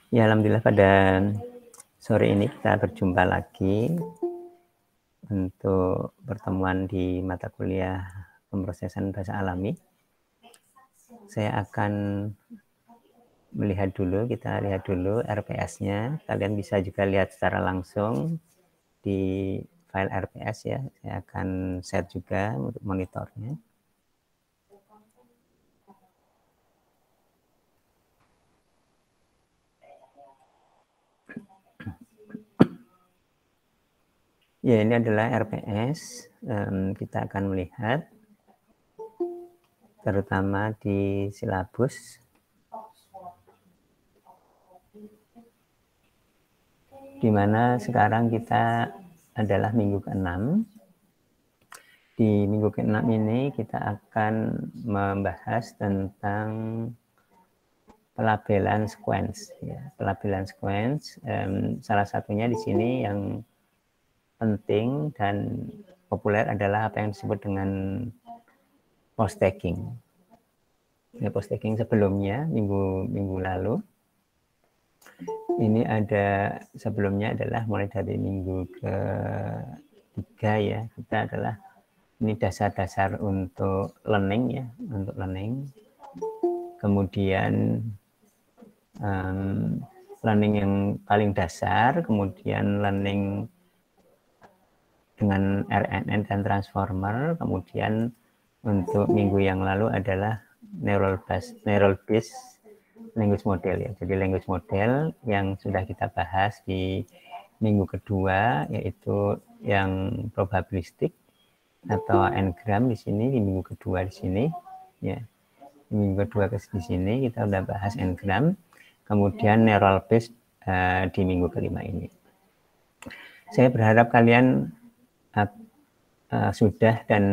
Ya, alhamdulillah pada sore ini kita berjumpa lagi untuk pertemuan di mata kuliah pemrosesan bahasa alami. Saya akan kita lihat dulu RPS-nya. Kalian bisa juga lihat secara langsung di file RPS ya. Saya akan share juga untuk monitornya. Ya, ini adalah RPS. Kita akan melihat terutama di silabus. Di mana sekarang kita adalah minggu ke-6. Di minggu ke-6 ini kita akan membahas tentang pelabelan sequence. Ya, pelabelan sequence, salah satunya di sini yang penting dan populer adalah apa yang disebut dengan post tagging. Ya, post tagging sebelumnya minggu lalu. Ini ada sebelumnya adalah mulai dari minggu ke-3 ya. Kita adalah ini dasar-dasar untuk learning ya, untuk learning. Kemudian learning yang paling dasar, kemudian learning dengan RNN dan transformer, kemudian untuk minggu yang lalu adalah neural based language model ya. Jadi language model yang sudah kita bahas di minggu kedua, yaitu yang probabilistik atau n-gram di sini, di minggu kedua di sini ya. Di minggu kedua di sini kita udah bahas n-gram, kemudian neural base di minggu kelima ini. Saya berharap kalian sudah dan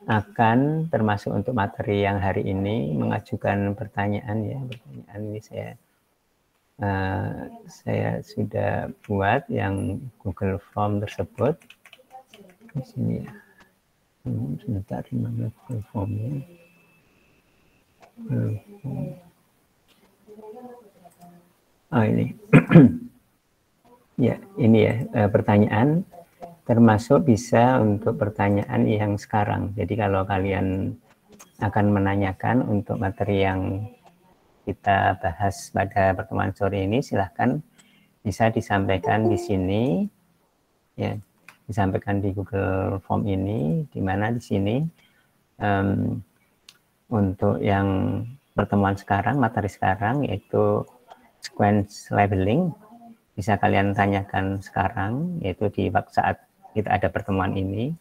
akan termasuk untuk materi yang hari ini mengajukan pertanyaan ya. Pertanyaan ini saya sudah buat yang Google Form tersebut di sini ya. Sebentar, di mana Google Formnya? Oh ini. Ya, ini ya pertanyaan, termasuk bisa untuk pertanyaan yang sekarang. Jadi kalau kalian akan menanyakan untuk materi yang kita bahas pada pertemuan sore ini, silahkan bisa disampaikan di sini, ya, disampaikan di Google Form ini, di mana di sini untuk yang pertemuan sekarang, materi sekarang yaitu sequence labeling, bisa kalian tanyakan sekarang, yaitu di saat kita ada pertemuan ini,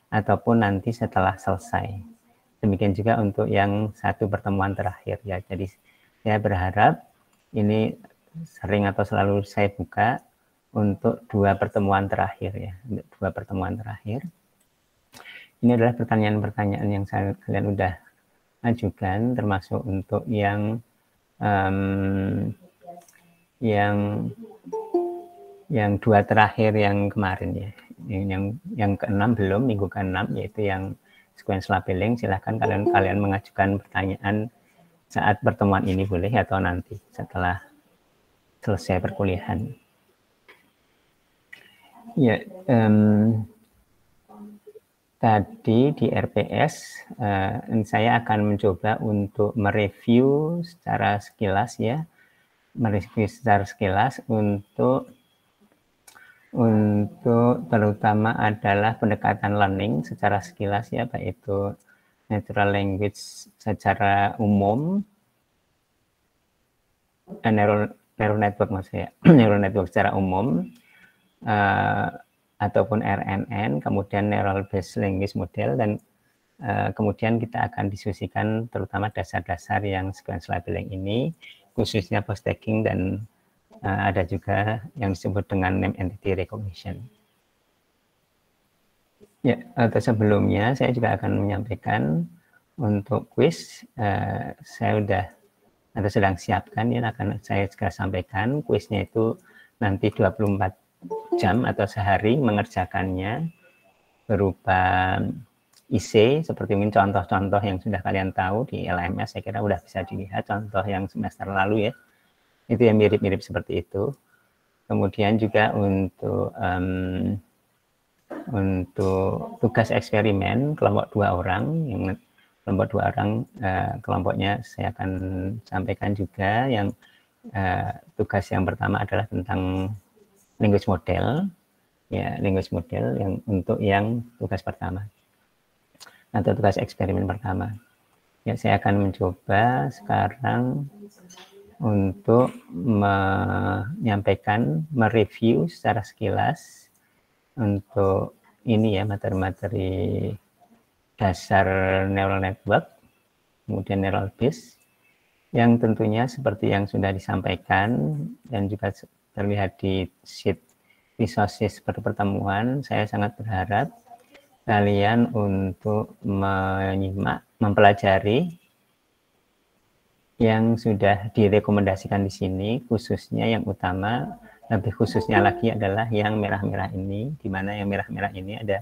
ataupun nanti setelah selesai. Demikian juga untuk yang satu pertemuan terakhir ya. Jadi saya berharap ini sering atau selalu saya buka untuk 2 pertemuan terakhir ya. Untuk 2 pertemuan terakhir. Ini adalah pertanyaan-pertanyaan yang kalian udah ajukan, termasuk untuk yang yang 2 terakhir yang kemarin ya. Yang ke-6 belum, minggu ke-6, yaitu yang sequence labeling. Silahkan kalian mengajukan pertanyaan saat pertemuan ini boleh, atau nanti setelah selesai perkuliahan. Ya, tadi di RPS saya akan mencoba untuk mereview secara sekilas ya, untuk terutama adalah pendekatan learning secara sekilas ya, baik itu natural language secara umum, neural network maksudnya, neural network secara umum, ataupun RNN, kemudian neural based language model, dan kemudian kita akan diskusikan terutama dasar-dasar yang sequence labeling ini, khususnya post tagging, dan ada juga yang disebut dengan name entity recognition. Ya, atau sebelumnya saya juga akan menyampaikan untuk quiz, saya sedang siapkan ya, akan saya segera sampaikan. Quiznya itu nanti 24 jam atau sehari mengerjakannya berupa IC, seperti mungkin contoh-contoh yang sudah kalian tahu di LMS, saya kira sudah bisa dilihat contoh yang semester lalu ya. Itu yang mirip-mirip seperti itu. Kemudian juga untuk tugas eksperimen kelompok 2 orang, yang kelompok 2 orang kelompoknya saya akan sampaikan juga. Yang tugas yang pertama adalah tentang language model, ya language model yang untuk yang tugas pertama atau tugas eksperimen pertama. Ya, saya akan mencoba sekarang untuk menyampaikan, mereview secara sekilas untuk ini ya, materi-materi dasar neural network, kemudian neural base, yang tentunya seperti yang sudah disampaikan dan juga terlihat di sheet resources pertemuan. Saya sangat berharap kalian untuk menyimak, mempelajari yang sudah direkomendasikan di sini, khususnya yang utama, lebih khususnya lagi adalah yang merah-merah ini, di mana yang merah-merah ini ada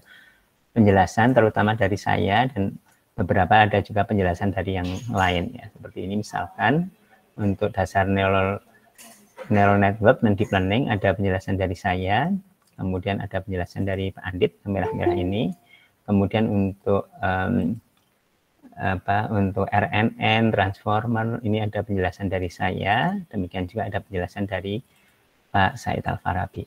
penjelasan terutama dari saya dan beberapa ada juga penjelasan dari yang lain ya. Seperti ini misalkan untuk dasar neural network dan deep learning ada penjelasan dari saya, kemudian ada penjelasan dari Pak Andit yang merah-merah ini, kemudian untuk untuk RNN, transformer, ini ada penjelasan dari saya, demikian juga ada penjelasan dari Pak Said Al-Farabi.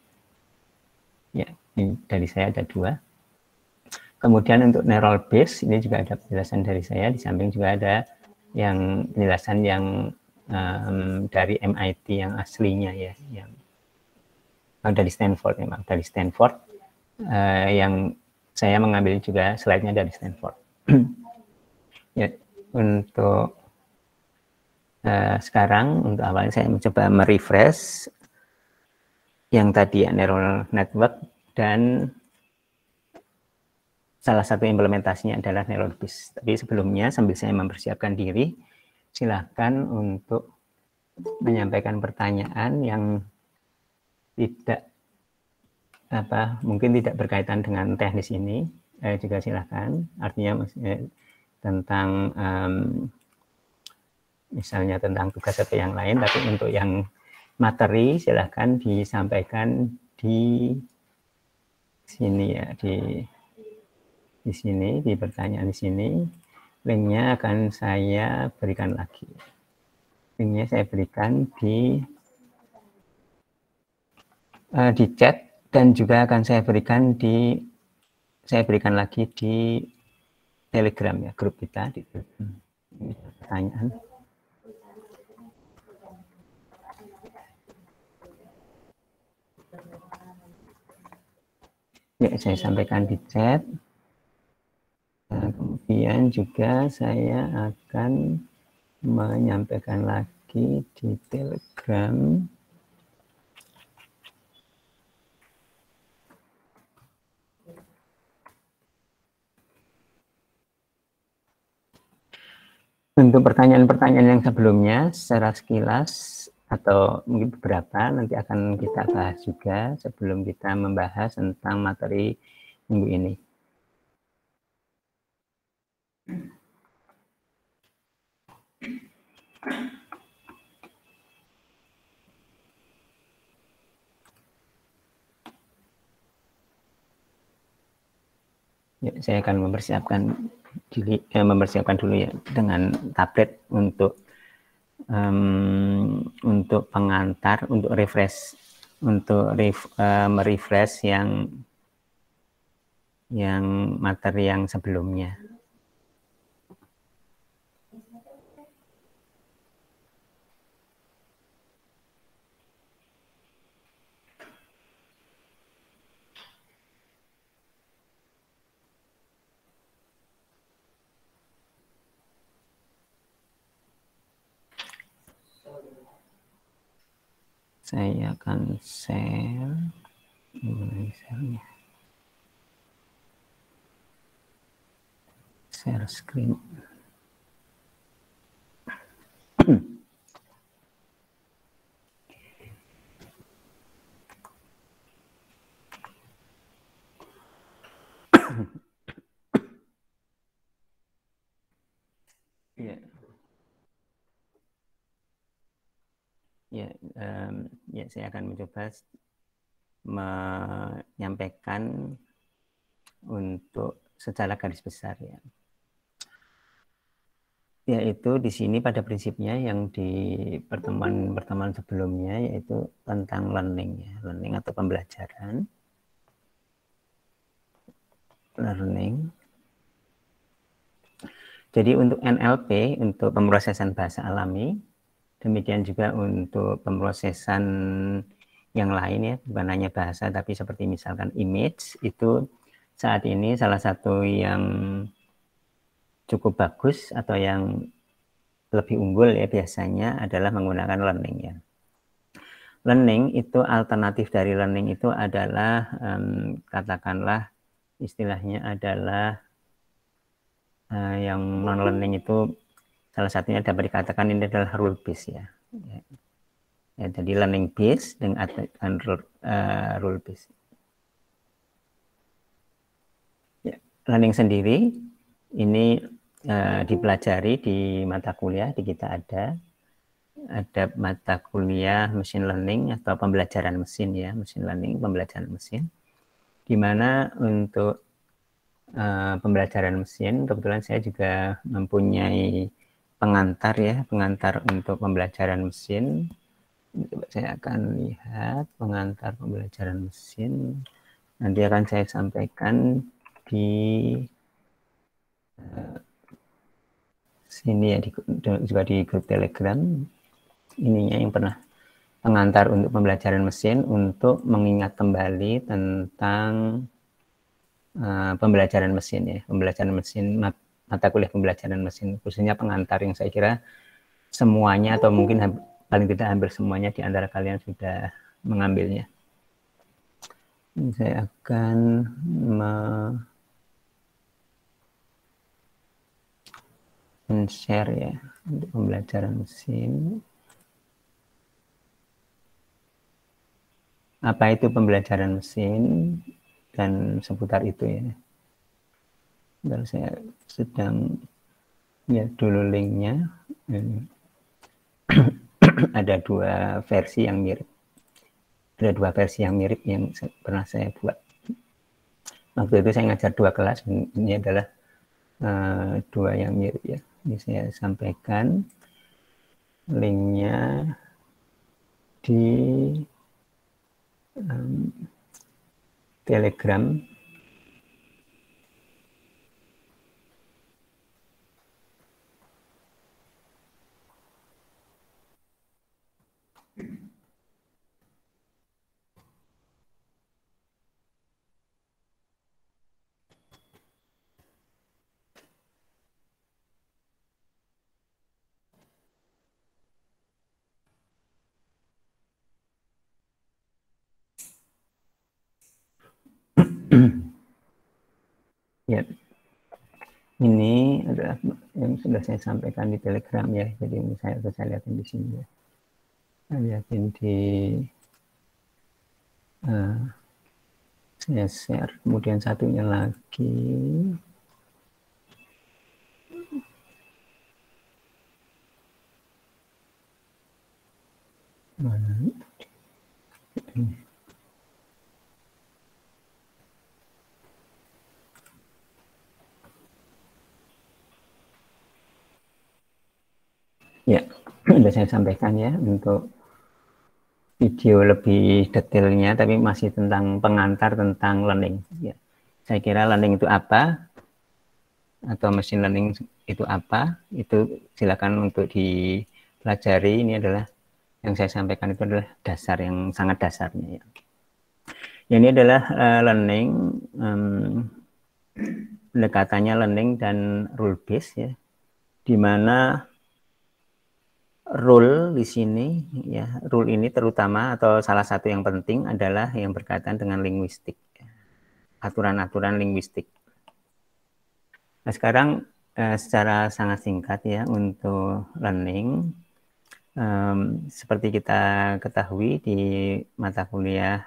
Ya, ini dari saya ada 2. Kemudian untuk neural base, ini juga ada penjelasan dari saya, di samping juga ada yang penjelasan yang dari MIT yang aslinya ya, yang dari Stanford memang, dari Stanford, yang saya mengambil juga slide-nya dari Stanford. Ya, untuk sekarang untuk awalnya saya mencoba merefresh yang tadi ya, neural network, dan salah satu implementasinya adalah neural base. Tapi sebelumnya sambil saya mempersiapkan diri, silakan untuk menyampaikan pertanyaan yang tidak mungkin tidak berkaitan dengan teknis ini, juga silakan. Artinya tentang misalnya tentang tugas atau yang lain, tapi untuk yang materi silahkan disampaikan di sini ya, di sini, di pertanyaan di sini. Linknya akan saya berikan lagi. Linknya saya berikan di chat, dan juga akan saya berikan lagi di Telegram ya, grup kita di pertanyaan. Ya, saya sampaikan di chat. Nah, kemudian juga saya akan menyampaikan lagi di Telegram. Untuk pertanyaan-pertanyaan yang sebelumnya secara sekilas atau mungkin beberapa nanti akan kita bahas juga sebelum kita membahas tentang materi minggu ini. Ya, saya akan mempersiapkan dulu ya dengan tablet untuk pengantar, untuk refresh, untuk merefresh yang materi yang sebelumnya. Saya akan share screen. Yeah. Ya, ya saya akan mencoba menyampaikan untuk secara garis besar ya. Yaitu di sini pada prinsipnya yang di pertemuan sebelumnya yaitu tentang learning ya, learning atau pembelajaran. Learning. Jadi untuk NLP, untuk pemrosesan bahasa alami, demikian juga untuk pemrosesan yang lain ya, bukan hanya bahasa tapi seperti misalkan image, itu saat ini salah satu yang cukup bagus atau yang lebih unggul ya biasanya adalah menggunakan learning ya. Learning itu alternatif dari learning itu adalah katakanlah istilahnya adalah yang non learning itu salah satunya dapat dikatakan ini adalah rule based ya. Ya, jadi learning based dengan rule based. Ya, learning sendiri ini dipelajari di mata kuliah di kita ada mata kuliah machine learning atau pembelajaran mesin ya, machine learning pembelajaran mesin, di mana untuk pembelajaran mesin kebetulan saya juga mempunyai pengantar ya, pengantar untuk pembelajaran mesin. Saya akan lihat pengantar pembelajaran mesin, nanti akan saya sampaikan di sini ya, juga di grup Telegram ininya yang pernah pengantar untuk pembelajaran mesin untuk mengingat kembali tentang pembelajaran mesin ya, pembelajaran mesin, mata kuliah pembelajaran mesin, khususnya pengantar yang saya kira semuanya atau mungkin paling tidak hampir semuanya di antara kalian sudah mengambilnya. Saya akan men-share ya untuk pembelajaran mesin. Apa itu pembelajaran mesin dan seputar itu ya. Dan saya sedang lihat dulu linknya. Ada dua versi yang mirip. Ada dua versi yang mirip yang pernah saya buat. Waktu itu saya ngajar dua kelas. Ini adalah dua yang mirip ya. Ini saya sampaikan linknya di Telegram. Ya, ini adalah yang sudah saya sampaikan di Telegram ya. Jadi saya lihatin di sini ya. Saya lihatin di saya share. Kemudian satunya lagi. Mana? Ya, sudah saya sampaikan ya untuk video lebih detailnya, tapi masih tentang pengantar tentang learning. Ya, saya kira learning itu apa, atau machine learning itu apa, itu silakan untuk dipelajari. Ini adalah yang saya sampaikan itu adalah dasar yang sangat dasarnya. Ya. Ini adalah learning, pendekatannya learning dan rule based ya, di mana rule di sini ya, rule ini terutama atau salah satu yang penting adalah yang berkaitan dengan linguistik, aturan-aturan linguistik. Nah sekarang secara sangat singkat ya untuk learning, seperti kita ketahui di mata kuliah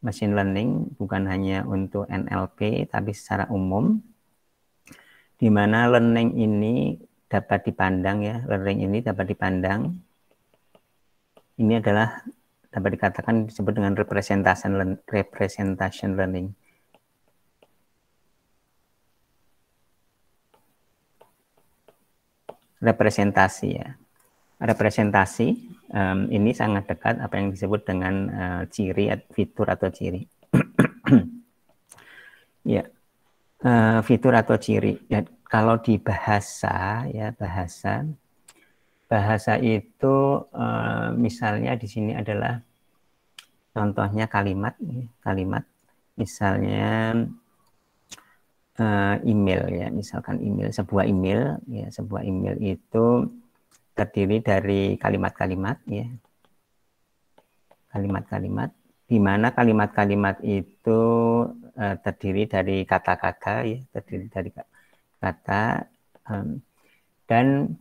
machine learning bukan hanya untuk NLP tapi secara umum, di mana learning ini dapat dipandang ya, learning ini dapat dipandang Ini adalah dapat dikatakan disebut dengan representation learning. Representasi ya. Representasi ini sangat dekat apa yang disebut dengan ciri, fitur atau ciri. Ya, fitur atau ciri. Ya, kalau di bahasa ya bahasa itu misalnya di sini adalah contohnya kalimat, misalnya email ya, misalkan email, sebuah email itu terdiri dari kalimat-kalimat ya, kalimat-kalimat, di mana kalimat-kalimat itu terdiri dari kata-kata ya, terdiri dari kata dan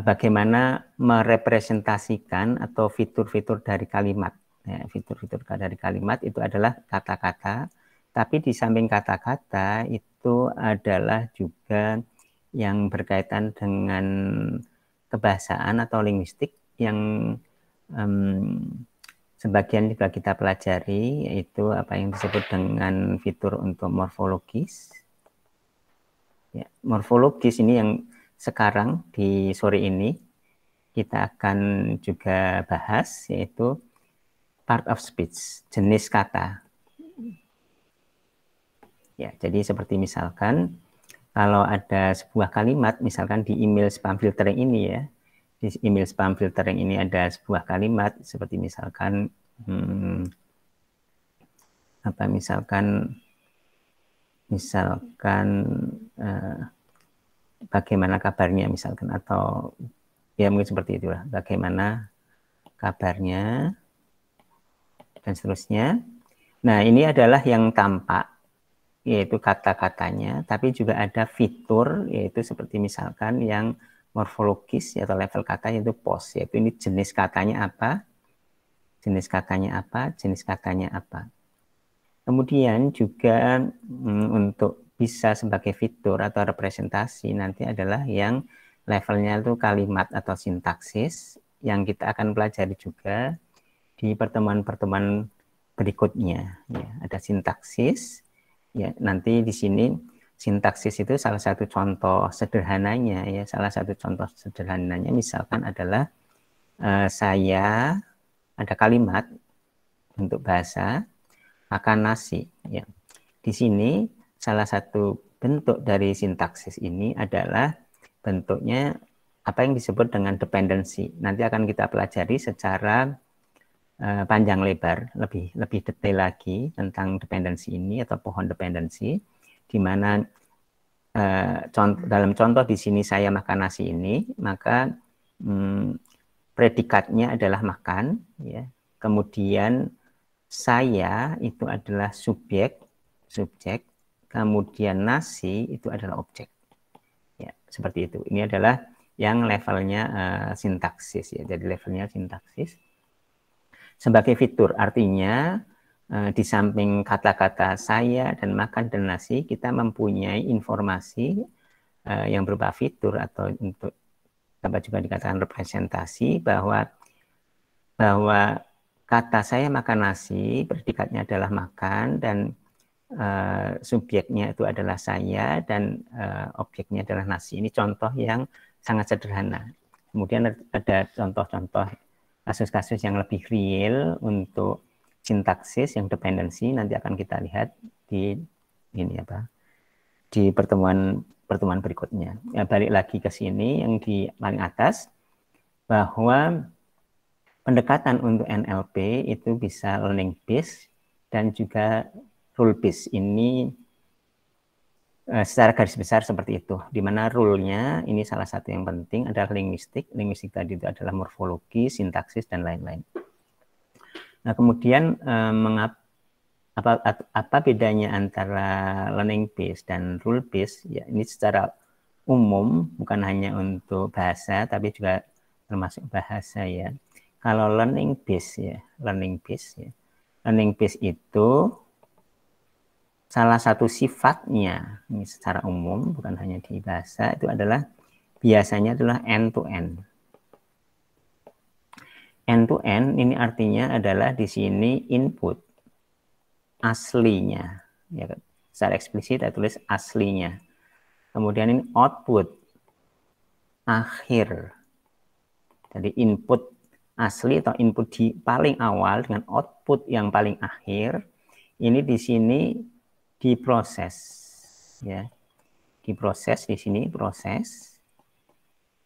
bagaimana merepresentasikan atau fitur-fitur dari kalimat. Ya, fitur-fitur dari kalimat itu adalah kata-kata, tapi di samping kata-kata itu adalah juga yang berkaitan dengan kebahasaan atau linguistik yang sebagian juga kita pelajari, yaitu apa yang disebut dengan fitur untuk morfologis. Ya, morfologis ini yang sekarang di sore ini kita akan juga bahas, yaitu part of speech, jenis kata. Ya, jadi seperti misalkan kalau ada sebuah kalimat, misalkan di email spam filtering ini ya, di email spam filtering ini ada sebuah kalimat seperti misalkan bagaimana kabarnya misalkan, atau ya mungkin seperti itulah, bagaimana kabarnya dan seterusnya. Nah, ini adalah yang tampak, yaitu kata-katanya, tapi juga ada fitur, yaitu seperti misalkan yang morfologis atau level kata, yaitu pos, yaitu ini jenis katanya apa, jenis katanya apa, jenis katanya apa. Kemudian juga untuk bisa sebagai fitur atau representasi nanti adalah yang levelnya itu kalimat atau sintaksis, yang kita akan pelajari juga di pertemuan-pertemuan berikutnya. Ya, ada sintaksis. Ya, nanti di sini sintaksis itu salah satu contoh sederhananya ya, misalkan adalah saya ada kalimat untuk bahasa makan nasi ya. Di sini salah satu bentuk dari sintaksis ini adalah bentuknya apa yang disebut dengan dependensi. Nanti akan kita pelajari secara panjang lebar, lebih detail lagi tentang dependensi ini atau pohon dependensi, di mana dalam contoh di sini saya makan nasi ini, maka predikatnya adalah makan, ya. Kemudian saya itu adalah subjek, kemudian nasi itu adalah objek. Ya, seperti itu. Ini adalah yang levelnya sintaksis ya. Jadi levelnya sintaksis. Sebagai fitur, artinya di samping kata-kata saya dan makan dan nasi, kita mempunyai informasi yang berupa fitur atau untuk dapat juga dikatakan representasi bahwa kata saya makan nasi, predikatnya adalah makan, dan subjeknya itu adalah saya, dan objeknya adalah nasi. Ini contoh yang sangat sederhana. Kemudian ada contoh-contoh kasus-kasus yang lebih real untuk sintaksis yang dependensi, nanti akan kita lihat di di pertemuan berikutnya. Ya, balik lagi ke sini yang di paling atas, bahwa pendekatan untuk NLP itu bisa learning based dan juga rule based. Ini secara garis besar seperti itu, di mana rule-nya ini salah satu yang penting adalah linguistik. Linguistik tadi itu adalah morfologi, sintaksis, dan lain-lain. Nah, kemudian apa bedanya antara learning based dan rule based? Ya, ini secara umum, bukan hanya untuk bahasa, tapi juga termasuk bahasa ya. Kalau learning based itu salah satu sifatnya, ini secara umum, bukan hanya di bahasa, itu adalah biasanya adalah end to end. End to end ini artinya adalah di sini input aslinya, ya, secara eksplisit saya tulis aslinya. Kemudian ini output akhir. Jadi input asli atau input di paling awal dengan output yang paling akhir, ini di sini diproses, ya, diproses di sini proses.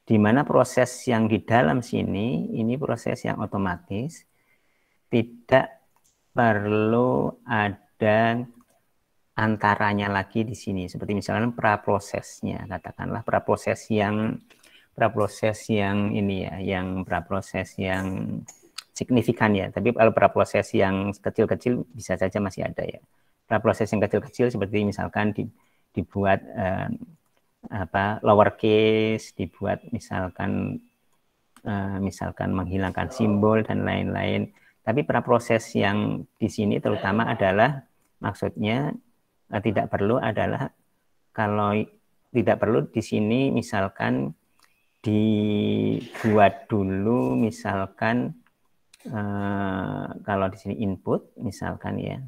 Di mana proses yang di dalam sini ini proses yang otomatis, tidak perlu ada antaranya lagi di sini. Seperti misalnya praprosesnya, katakanlah praproses yang ini ya, yang praproses yang signifikan ya. Tapi kalau praproses yang kecil-kecil bisa saja masih ada ya. Praproses yang kecil-kecil seperti misalkan dibuat lowercase, dibuat misalkan menghilangkan simbol dan lain-lain. Tapi praproses yang di sini terutama adalah maksudnya tidak perlu adalah kalau tidak perlu di sini misalkan dibuat dulu misalkan kalau di sini input misalkan ya.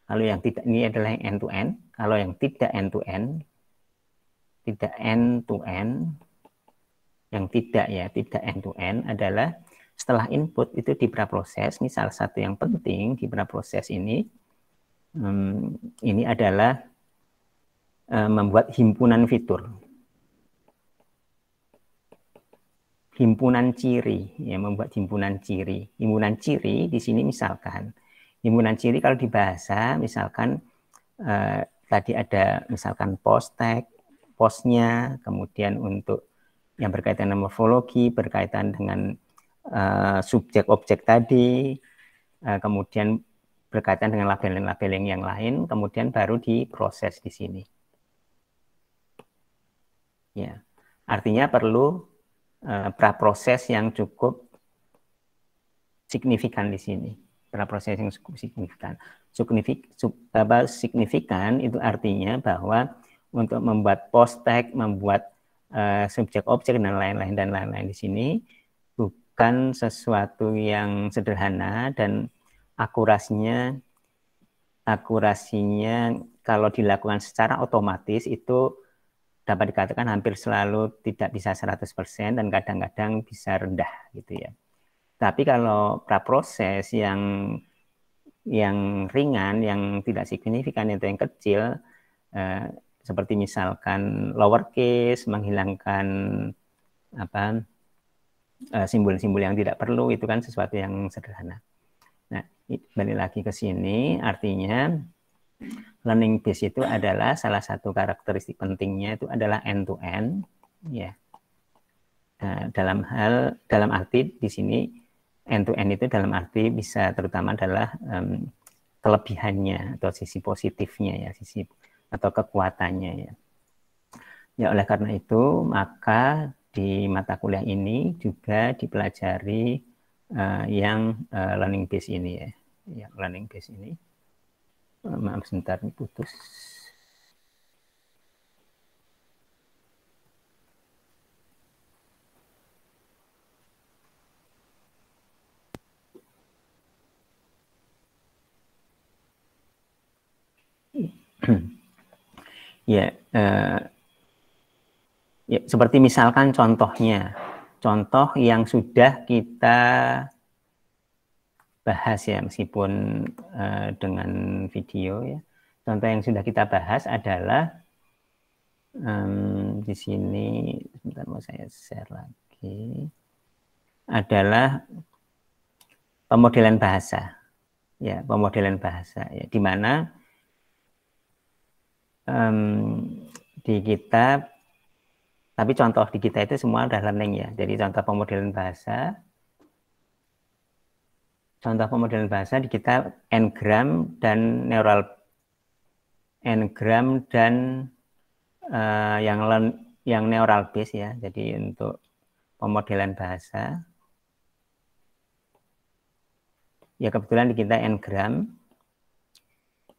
Kalau yang tidak ini adalah yang end to end. Kalau yang tidak end to end yang tidak end to end adalah setelah input itu di praproses. Ini salah satu yang penting di praproses ini adalah membuat himpunan fitur, himpunan ciri, ya, membuat himpunan ciri. Himpunan ciri di sini misalkan himpunan ciri kalau di bahasa misalkan tadi ada misalkan post tag, postnya, kemudian untuk yang berkaitan dengan morfologi, berkaitan dengan subjek objek tadi, kemudian berkaitan dengan labeling-labeling yang lain, kemudian baru diproses di sini. Ya, artinya perlu praproses yang cukup signifikan di sini. Praproses yang cukup signifikan. Signifikan itu artinya bahwa untuk membuat post tag, membuat subjek objek dan lain-lain di sini bukan sesuatu yang sederhana dan akurasinya kalau dilakukan secara otomatis itu dapat dikatakan hampir selalu tidak bisa 100% dan kadang-kadang bisa rendah gitu ya. Tapi kalau praproses yang ringan, yang tidak signifikan atau yang kecil, seperti misalkan lowercase, menghilangkan simbol-simbol yang tidak perlu, itu kan sesuatu yang sederhana. Nah, balik lagi ke sini, artinya learning base itu adalah salah satu karakteristik pentingnya itu adalah end to end, ya. Dalam arti di sini end to end itu dalam arti bisa terutama adalah kelebihannya atau sisi positifnya ya, sisi atau kekuatannya ya. Ya oleh karena itu maka di mata kuliah ini juga dipelajari yang learning base ini ya. Ya, learning base ini. Maaf sebentar ini putus. Ya, ya, seperti misalkan contoh yang sudah kita bahas ya, meskipun dengan video ya. Contoh yang sudah kita bahas adalah di sini, sebentar mau saya share lagi, adalah pemodelan bahasa, ya, pemodelan bahasa, ya, di mana di kita, tapi contoh di kita itu semua adalah learning ya. Jadi contoh pemodelan bahasa di kita n-gram dan yang neural base ya. Jadi untuk pemodelan bahasa ya kebetulan di kita n-gram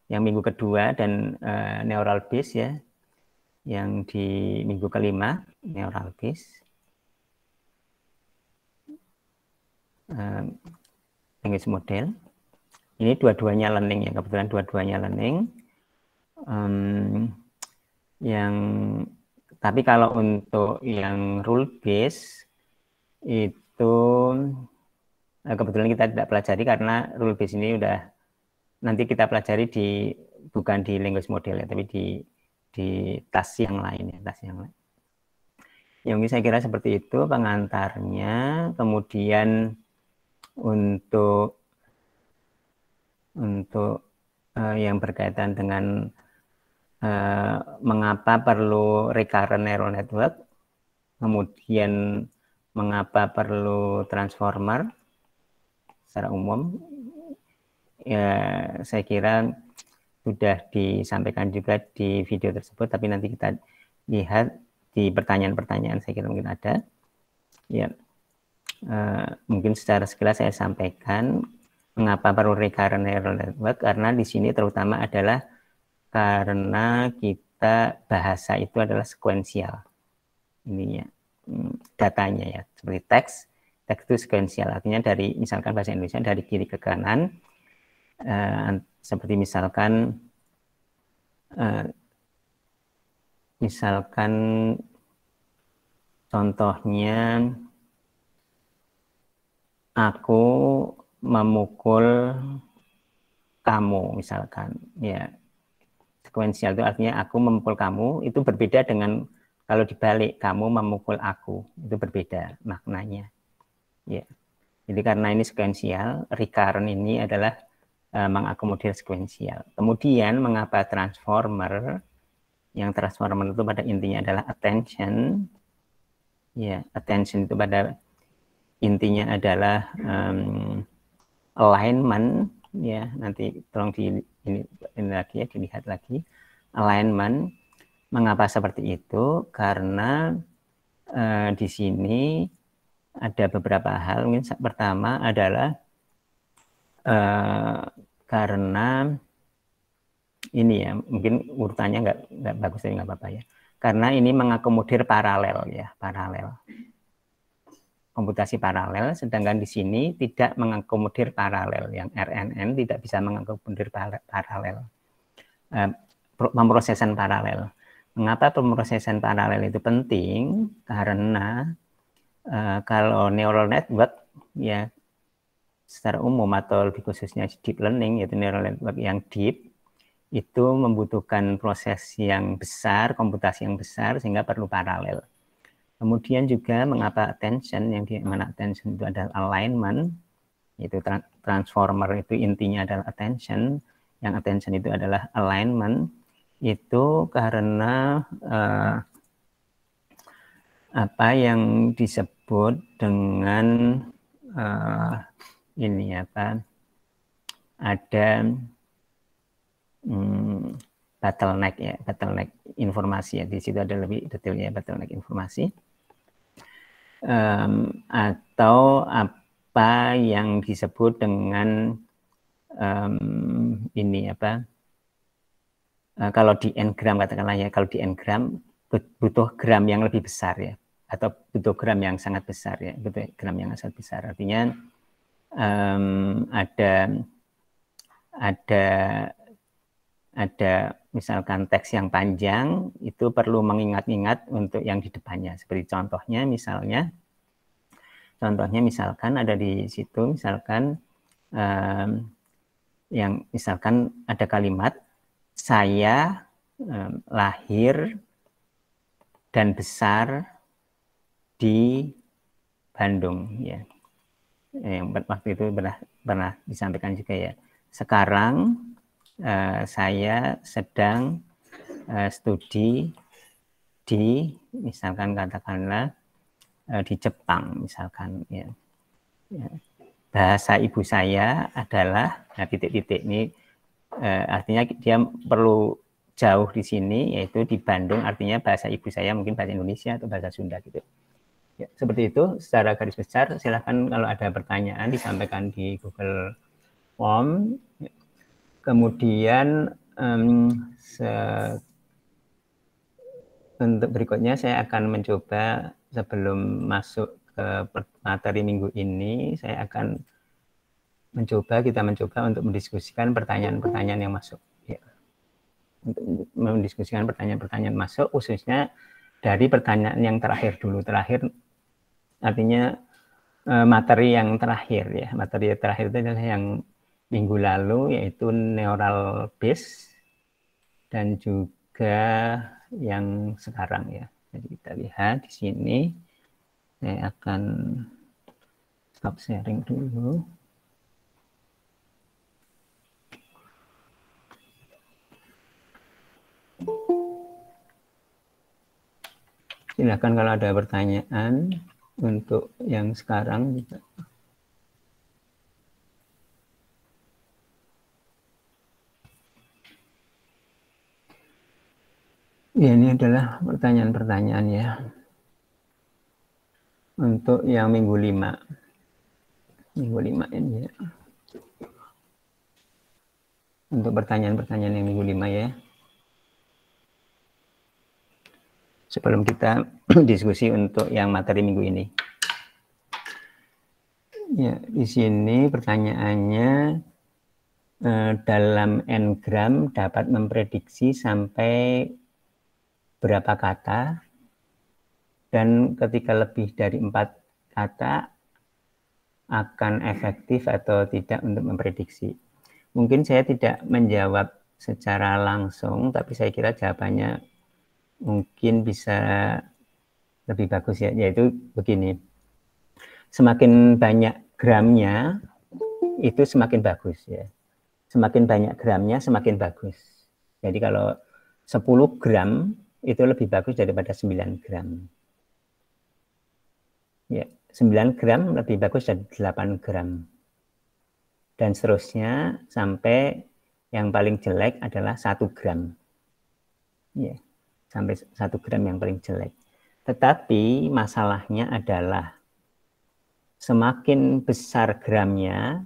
yang minggu kedua dan neural base ya yang di minggu kelima neural base. language model. Ini dua-duanya learning ya, kebetulan dua-duanya learning. Tapi kalau untuk yang rule base itu kebetulan kita tidak pelajari karena rule base ini udah nanti kita pelajari bukan di language model ya, tapi di task yang lain ya, task yang lain. Ya mungkin saya kira seperti itu pengantarnya. Kemudian untuk yang berkaitan dengan mengapa perlu recurrent neural network, kemudian mengapa perlu transformer secara umum, ya saya kira sudah disampaikan juga di video tersebut, tapi nanti kita lihat di pertanyaan-pertanyaan saya kira mungkin ada. Ya, mungkin secara sekilas saya sampaikan mengapa perlu recurrent neural network, karena di sini terutama adalah karena kita bahasa itu adalah sekuensial ininya, datanya ya, seperti teks itu sekuensial, artinya dari misalkan bahasa Indonesia dari kiri ke kanan, seperti misalkan contohnya aku memukul kamu misalkan ya, sekuensial itu artinya aku memukul kamu, itu berbeda dengan kalau dibalik kamu memukul aku, itu berbeda maknanya ya. Jadi karena ini sekuensial, recurrent ini adalah mengakomodir sekuensial. Kemudian mengapa transformer? Yang transformer itu pada intinya adalah attention ya, attention itu pada intinya adalah alignment ya, nanti tolong ini lagi ya, dilihat lagi alignment. Mengapa seperti itu? Karena di sini ada beberapa hal. Mungkin pertama adalah karena ini ya, mungkin urutannya nggak bagus, tapi nggak apa-apa ya. Karena ini mengakomodir paralel ya, paralel. Komputasi paralel, sedangkan di sini tidak mengakomodir paralel. Yang RNN tidak bisa mengakomodir paralel. Pemrosesan paralel. Mengapa pemrosesan paralel itu penting? Karena kalau neural network ya secara umum atau lebih khususnya deep learning, yaitu neural network yang deep, itu membutuhkan proses yang besar, komputasi yang besar, sehingga perlu paralel. Kemudian juga mengapa attention, yang di mana attention itu adalah alignment, itu transformer itu intinya adalah attention, yang attention itu adalah alignment, itu karena apa yang disebut dengan ini apa, ada bottleneck ya, bottleneck informasi ya, di situ ada lebih detailnya bottleneck informasi, atau apa yang disebut dengan ini apa, kalau di n-gram katakanlah ya, kalau di n-gram butuh gram yang lebih besar ya, atau butuh gram yang sangat besar ya, butuh gram yang sangat besar, artinya ada misalkan teks yang panjang, itu perlu mengingat-ingat untuk yang di depannya. Seperti contohnya misalkan ada di situ, misalkan yang misalkan ada kalimat, saya lahir dan besar di Bandung ya. Yang waktu itu pernah disampaikan juga ya. Sekarang saya sedang studi di misalkan katakanlah di Jepang misalkan ya. Bahasa ibu saya adalah titik-titik ini artinya dia perlu jauh di sini, yaitu di Bandung, artinya bahasa ibu saya mungkin bahasa Indonesia atau bahasa Sunda gitu ya. Seperti itu secara garis besar. Silahkan kalau ada pertanyaan disampaikan di Google Form. Kemudian untuk berikutnya saya akan mencoba sebelum masuk materi minggu ini saya akan kita mencoba untuk mendiskusikan pertanyaan-pertanyaan yang masuk. Ya. Untuk mendiskusikan pertanyaan-pertanyaan masuk, khususnya dari pertanyaan yang terakhir dulu. Terakhir artinya materi yang terakhir ya. Materi terakhir itu adalah yang minggu lalu, yaitu neural base, dan juga yang sekarang ya. Jadi kita lihat di sini, saya akan stop sharing dulu. Silakan kalau ada pertanyaan untuk yang sekarang juga. Ya, ini adalah pertanyaan-pertanyaan ya. Untuk yang minggu 5. Minggu 5 ini ya. Untuk pertanyaan-pertanyaan yang minggu 5 ya. Sebelum kita diskusi untuk yang materi minggu ini. Ya, di sini pertanyaannya, dalam n-gram dapat memprediksi sampai berapa kata, dan ketika lebih dari 4 kata akan efektif atau tidak untuk memprediksi. Mungkin saya tidak menjawab secara langsung, tapi saya kira jawabannya mungkin bisa lebih bagus ya, yaitu begini. Semakin banyak gramnya itu semakin bagus ya. Semakin banyak gramnya semakin bagus. Jadi kalau 10 gram itu lebih bagus daripada 9 gram. Ya, 9 gram lebih bagus dari 8 gram. Dan seterusnya sampai yang paling jelek adalah 1 gram. Ya, sampai 1 gram yang paling jelek. Tetapi masalahnya adalah semakin besar gramnya,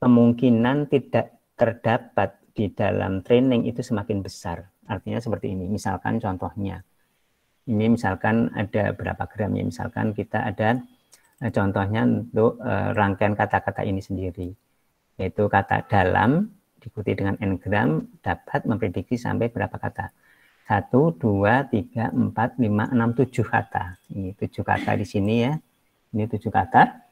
kemungkinan tidak terdapat di dalam training itu semakin besar. Artinya seperti ini, misalkan contohnya. Ini misalkan ada berapa gram ya, misalkan kita ada contohnya untuk rangkaian kata-kata ini sendiri. Yaitu kata dalam diikuti dengan n gram dapat memprediksi sampai berapa kata. 1, 2, 3, 4, 5, 6, 7 kata. Ini 7 kata di sini ya. Ini 7 kata.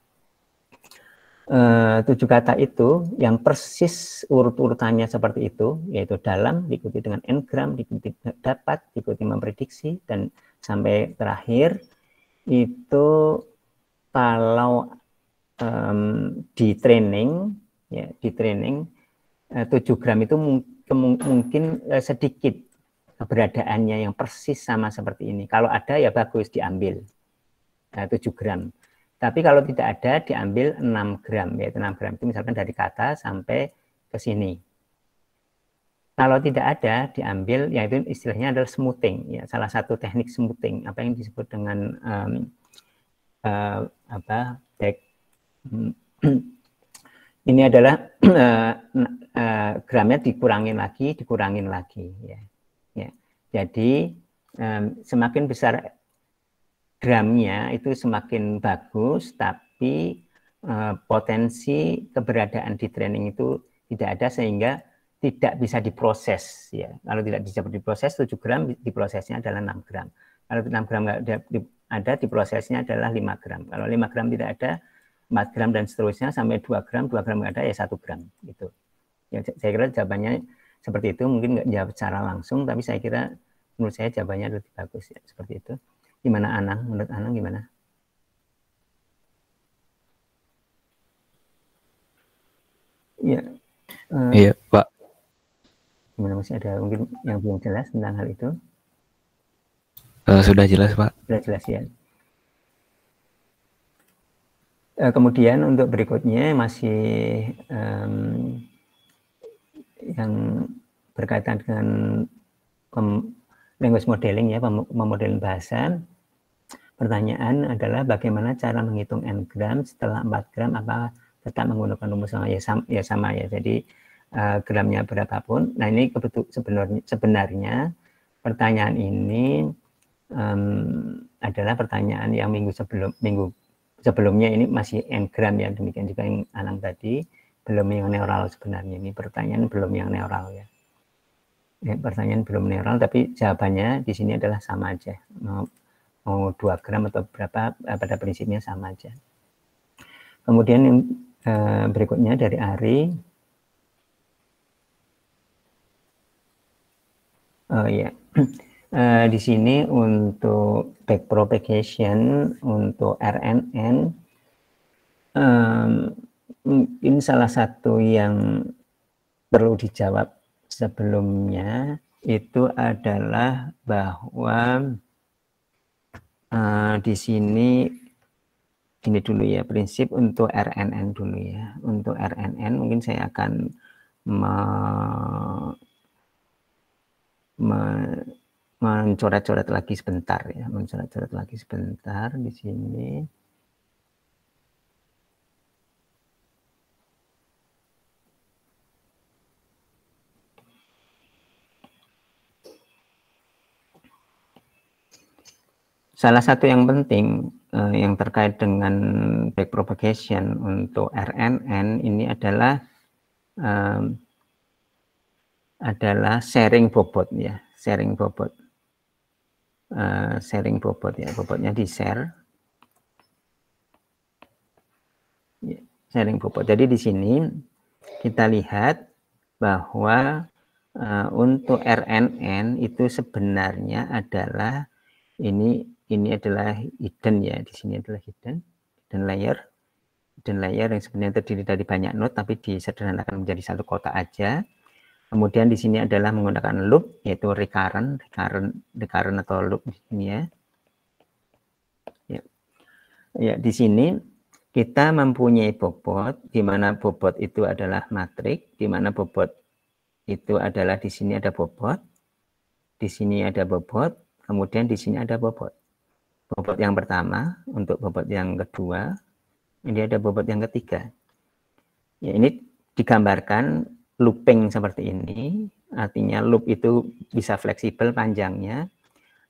7 kata itu yang persis urut-urutannya seperti itu, yaitu dalam diikuti dengan n gram, diikuti dapat, diikuti memprediksi, dan sampai terakhir itu kalau di training ya, di training 7 gram itu mungkin sedikit keberadaannya yang persis sama seperti ini. Kalau ada ya bagus diambil 7 gram. Tapi kalau tidak ada diambil 6 gram, yaitu 6 gram itu misalkan dari kata sampai ke sini. Kalau tidak ada diambil, yaitu istilahnya adalah smoothing, ya, salah satu teknik smoothing, apa yang disebut dengan ini adalah gramnya dikurangin lagi, ya. Ya. Jadi semakin besar gramnya itu semakin bagus, tapi potensi keberadaan di training itu tidak ada sehingga tidak bisa diproses. Ya. Kalau tidak bisa diproses, 7 gram diprosesnya adalah 6 gram. Kalau 6 gram nggak ada, diprosesnya adalah 5 gram. Kalau 5 gram tidak ada, 4 gram dan seterusnya sampai 2 gram nggak ada, ya 1 gram. Gitu. Ya, saya kira jawabannya seperti itu, mungkin nggak jawab secara langsung, tapi saya kira menurut saya jawabannya lebih bagus ya, seperti itu. Gimana Anang? Menurut Anang gimana? Ya. Iya, Pak. Gimana, masih ada mungkin yang belum jelas tentang hal itu? Sudah jelas, Pak. Sudah jelas ya. Kemudian untuk berikutnya masih yang berkaitan dengan language modeling ya, pemodelan bahasa. Pertanyaan adalah bagaimana cara menghitung n gram setelah 4 gram, apakah tetap menggunakan rumus sama ya, sama ya. Jadi gramnya berapapun. Nah, ini sebenarnya pertanyaan ini adalah pertanyaan yang minggu sebelumnya ini masih engram ya, demikian juga yang Anang tadi, belum yang neural sebenarnya. Ini pertanyaan belum yang neural ya. Pertanyaan belum neural, tapi jawabannya di sini adalah sama aja. Mau 2 gram atau berapa, pada prinsipnya sama aja. Kemudian yang berikutnya dari Ari. Ya. Di sini untuk backpropagation untuk RNN, mungkin salah satu yang perlu dijawab sebelumnya itu adalah bahwa di sini ini dulu ya, prinsip untuk RNN dulu ya. Untuk RNN mungkin saya akan mencoret-coret lagi sebentar ya, mencoret-coret lagi sebentar di sini. Salah satu yang penting yang terkait dengan backpropagation untuk RNN ini adalah sharing bobot ya, sharing bobot. Sharing bobot ya, bobotnya di share. Ya, sharing bobot. Jadi di sini kita lihat bahwa untuk RNN itu sebenarnya adalah ini adalah hidden ya, di sini adalah hidden layer yang sebenarnya terdiri dari banyak node tapi disederhanakan menjadi satu kotak aja. Kemudian di sini adalah menggunakan loop, yaitu recurrent atau loop di sini ya. Ya, di sini kita mempunyai bobot, di mana bobot itu adalah matrik, di mana bobot itu adalah di sini ada bobot, di sini ada bobot, kemudian di sini ada bobot. Bobot yang pertama, untuk bobot yang kedua, ini ada bobot yang ketiga. Ya, ini digambarkan looping seperti ini, artinya loop itu bisa fleksibel panjangnya,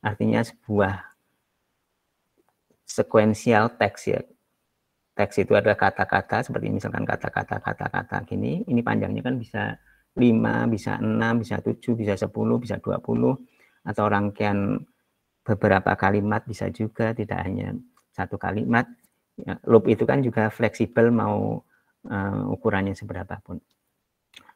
artinya sebuah sequential text ya. Teks itu adalah kata-kata, seperti misalkan kata-kata gini, ini panjangnya kan bisa 5, bisa 6, bisa 7, bisa 10, bisa 20, atau rangkaian beberapa kalimat bisa juga, tidak hanya satu kalimat. Ya, loop itu kan juga fleksibel mau ukurannya seberapapun.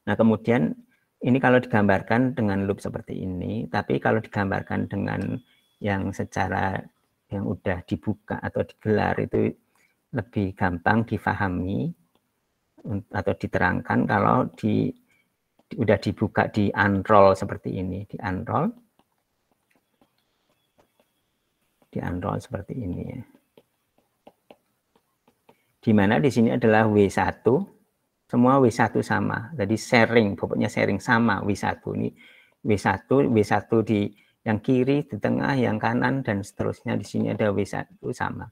Nah, kemudian ini kalau digambarkan dengan loop seperti ini, tapi kalau digambarkan dengan yang secara yang udah dibuka atau digelar itu lebih gampang difahami atau diterangkan kalau udah dibuka di unroll seperti ini, di unroll seperti ini ya. Di mana di sini adalah W1, semua W1 sama. Jadi sharing, bobotnya sharing sama W1 ini. W1 di yang kiri, di tengah, yang kanan dan seterusnya, di sini ada W1 sama.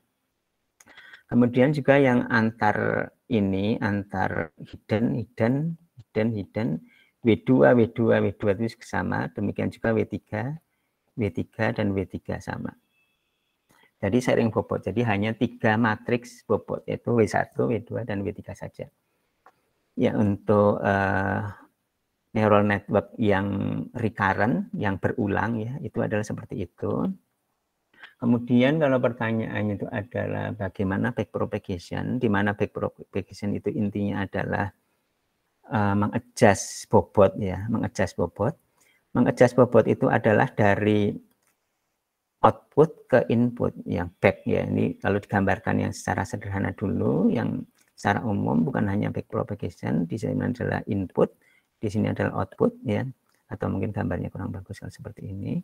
Kemudian juga yang antar hidden, W2 itu sama, demikian juga W3 dan W3 sama. Jadi sharing bobot, jadi hanya 3 matriks bobot, yaitu W1, W2, dan W3 saja. Ya, untuk neural network yang recurrent, yang berulang ya, itu adalah seperti itu. Kemudian kalau pertanyaannya itu adalah bagaimana backpropagation, di mana backpropagation itu intinya adalah mengadjust bobot ya, mengadjust bobot. Mengadjust bobot itu adalah dari output ke input yang back ya. Ini kalau digambarkan yang secara sederhana dulu, yang secara umum bukan hanya backpropagation, di sini adalah input, di sini adalah output ya, atau mungkin gambarnya kurang bagus kalau seperti ini.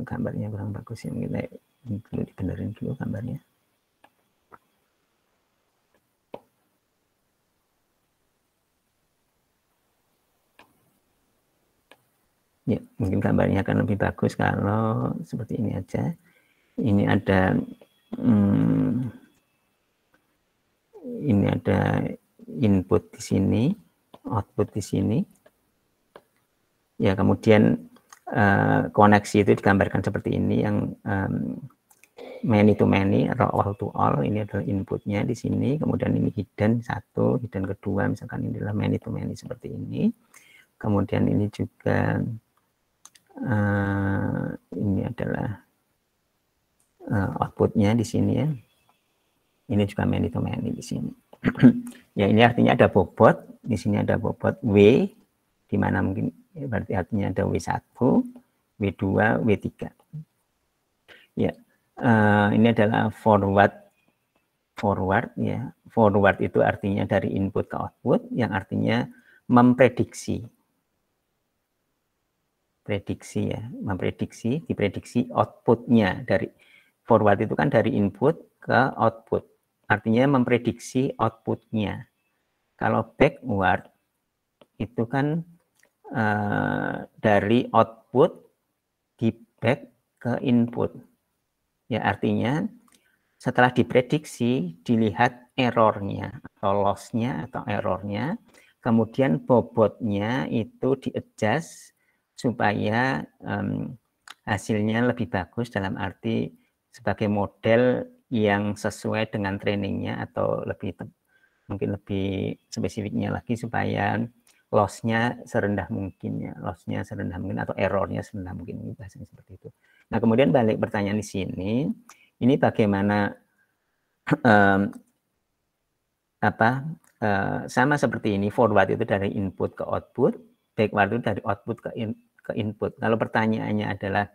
Gambarnya kurang bagus ya, mungkin dulu dibenerin dulu gambarnya. Ya, mungkin gambarnya akan lebih bagus kalau seperti ini aja. Ini ada input di sini, output di sini. Ya, kemudian koneksi itu digambarkan seperti ini, yang many to many atau all to all, ini adalah inputnya di sini, kemudian ini hidden satu, hidden kedua, misalkan ini adalah many to many seperti ini, kemudian ini juga ini adalah outputnya di sini ya, ini juga many to many di sini. Ya, ini artinya ada bobot, di sini ada bobot W, di mana mungkin berarti artinya ada W1, W2, W3. Ya, ini adalah forward ya. Forward itu artinya dari input ke output, yang artinya memprediksi. Prediksi ya, memprediksi, diprediksi outputnya. Dari forward itu kan dari input ke output. Artinya memprediksi outputnya. Kalau backward itu kan dari output di back ke input. Ya, artinya setelah diprediksi dilihat errornya atau loss-nya atau errornya, kemudian bobotnya itu di-adjust supaya hasilnya lebih bagus, dalam arti sebagai model yang sesuai dengan trainingnya, atau mungkin lebih spesifiknya lagi supaya loss-nya serendah mungkin ya, loss-nya serendah mungkin atau errornya serendah mungkin, bahasanya seperti itu. Nah, kemudian balik pertanyaan di sini, ini bagaimana sama seperti ini, forward itu dari input ke output, backward itu dari output ke input. Kalau pertanyaannya adalah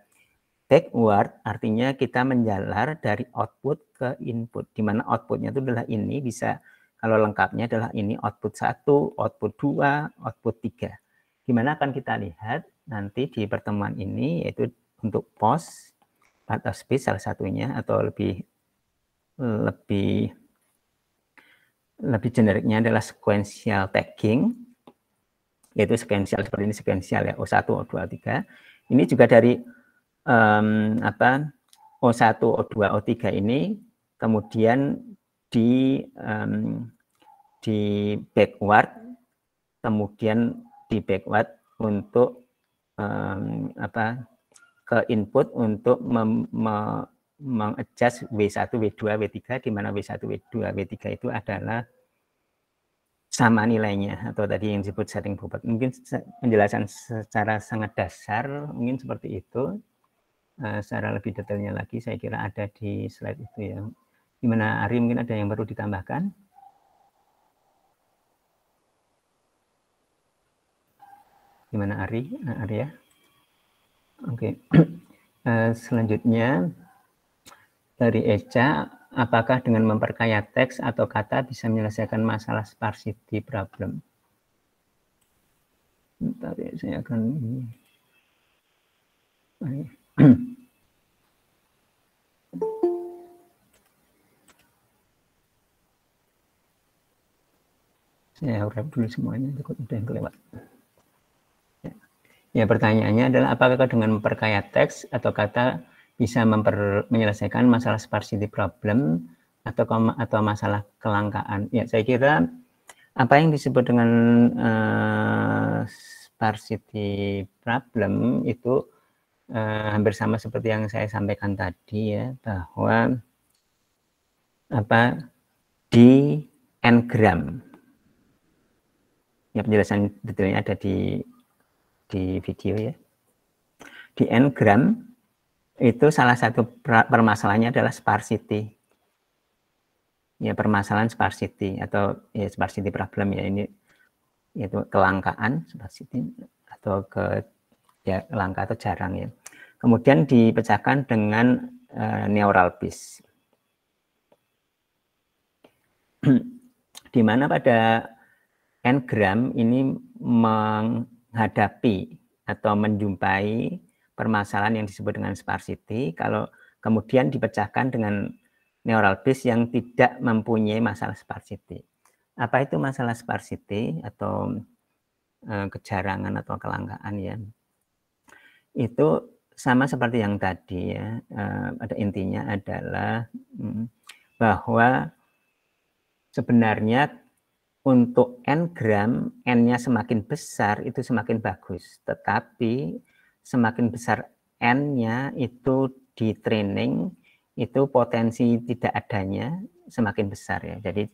backward, artinya kita menjalar dari output ke input, di mana outputnya itu adalah ini, bisa kalau lengkapnya adalah ini output 1, output 2, output 3. Gimana akan kita lihat nanti di pertemuan ini, yaitu untuk POS, part of speech salah satunya, atau lebih generiknya adalah sequential tagging, yaitu sequential seperti ini, sequential ya, O1, O2, O3. Ini juga dari O1, O2, O3 ini kemudian di backward, kemudian di backward untuk ke input untuk mengadjust W1, W2, W3, di mana W1, W2, W3 itu adalah sama nilainya, atau tadi yang disebut setting bobot. Mungkin penjelasan secara sangat dasar mungkin seperti itu. Secara lebih detailnya lagi saya kira ada di slide itu ya. Gimana Ari, mungkin ada yang perlu ditambahkan? Gimana Ari? Arya? Oke. Selanjutnya dari Eca, apakah dengan memperkaya teks atau kata bisa menyelesaikan masalah sparsity problem? Bentar ya, saya akan saya wrap dulu semuanya, takut udah yang kelewat. Ya, pertanyaannya adalah apakah dengan memperkaya teks atau kata bisa menyelesaikan masalah sparsity problem atau masalah kelangkaan? Ya, saya kira apa yang disebut dengan sparsity problem itu hampir sama seperti yang saya sampaikan tadi ya, bahwa di n-gram. Ya, penjelasan detailnya ada di video ya. Di n-gram itu salah satu permasalahannya adalah sparsity. Ya, permasalahan sparsity atau ya sparsity problem ya, ini yaitu kelangkaan sparsity atau langka atau jarang ya. Kemudian dipecahkan dengan neural base. Di mana pada n-gram ini menghadapi atau menjumpai permasalahan yang disebut dengan sparsity, kalau kemudian dipecahkan dengan neural base yang tidak mempunyai masalah sparsity. Apa itu masalah sparsity atau kejarangan atau kelangkaan ya? Itu sama seperti yang tadi ya, pada intinya adalah bahwa sebenarnya untuk n-gram, n-nya semakin besar itu semakin bagus, tetapi semakin besar N-nya itu di training, itu potensi tidak adanya semakin besar ya. Jadi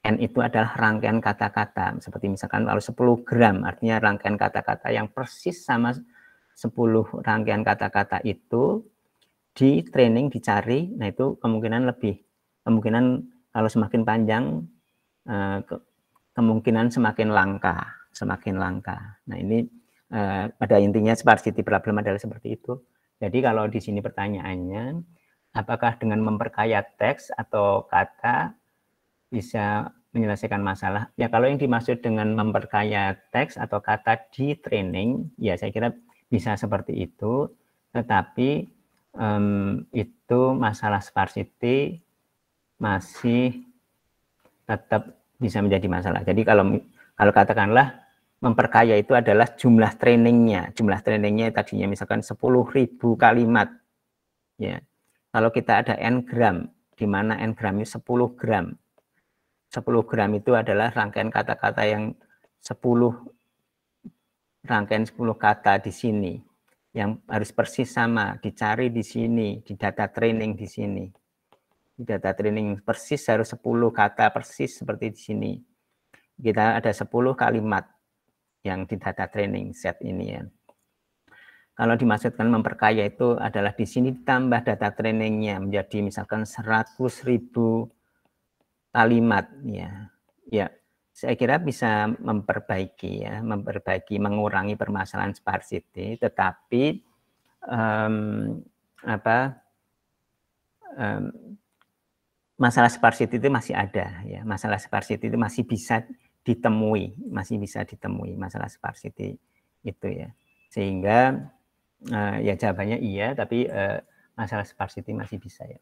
N itu adalah rangkaian kata-kata, seperti misalkan kalau 10 gram, artinya rangkaian kata-kata yang persis sama 10 rangkaian kata-kata itu di training, dicari, nah itu kemungkinan kalau semakin panjang, kemungkinan semakin langka. Nah ini pada intinya sparsity problem adalah seperti itu. Jadi kalau di sini pertanyaannya, apakah dengan memperkaya teks atau kata bisa menyelesaikan masalah? Ya kalau yang dimaksud dengan memperkaya teks atau kata di training, ya saya kira bisa seperti itu. Tetapi itu masalah sparsity masih tetap bisa menjadi masalah. Jadi kalau katakanlah memperkaya itu adalah jumlah trainingnya. Jumlah trainingnya tadinya misalkan 10.000 kalimat. Ya. Kalau kita ada n gram, di mana n gramnya 10 gram. 10 gram itu adalah rangkaian kata-kata yang 10 kata di sini. Yang harus persis sama, dicari di sini, di data training di sini. Di data training persis harus 10 kata persis seperti di sini. Kita ada 10 kalimat yang di data training set ini ya. Kalau dimaksudkan memperkaya itu adalah di sini ditambah data trainingnya menjadi misalkan 100.000 kalimat ya. Ya, saya kira bisa memperbaiki, mengurangi permasalahan sparsity, tetapi masalah sparsity itu masih ada ya. Masalah sparsity itu masih bisa ditemui masalah sparsity itu ya. Sehingga ya jawabannya iya, tapi masalah sparsity masih bisa ya.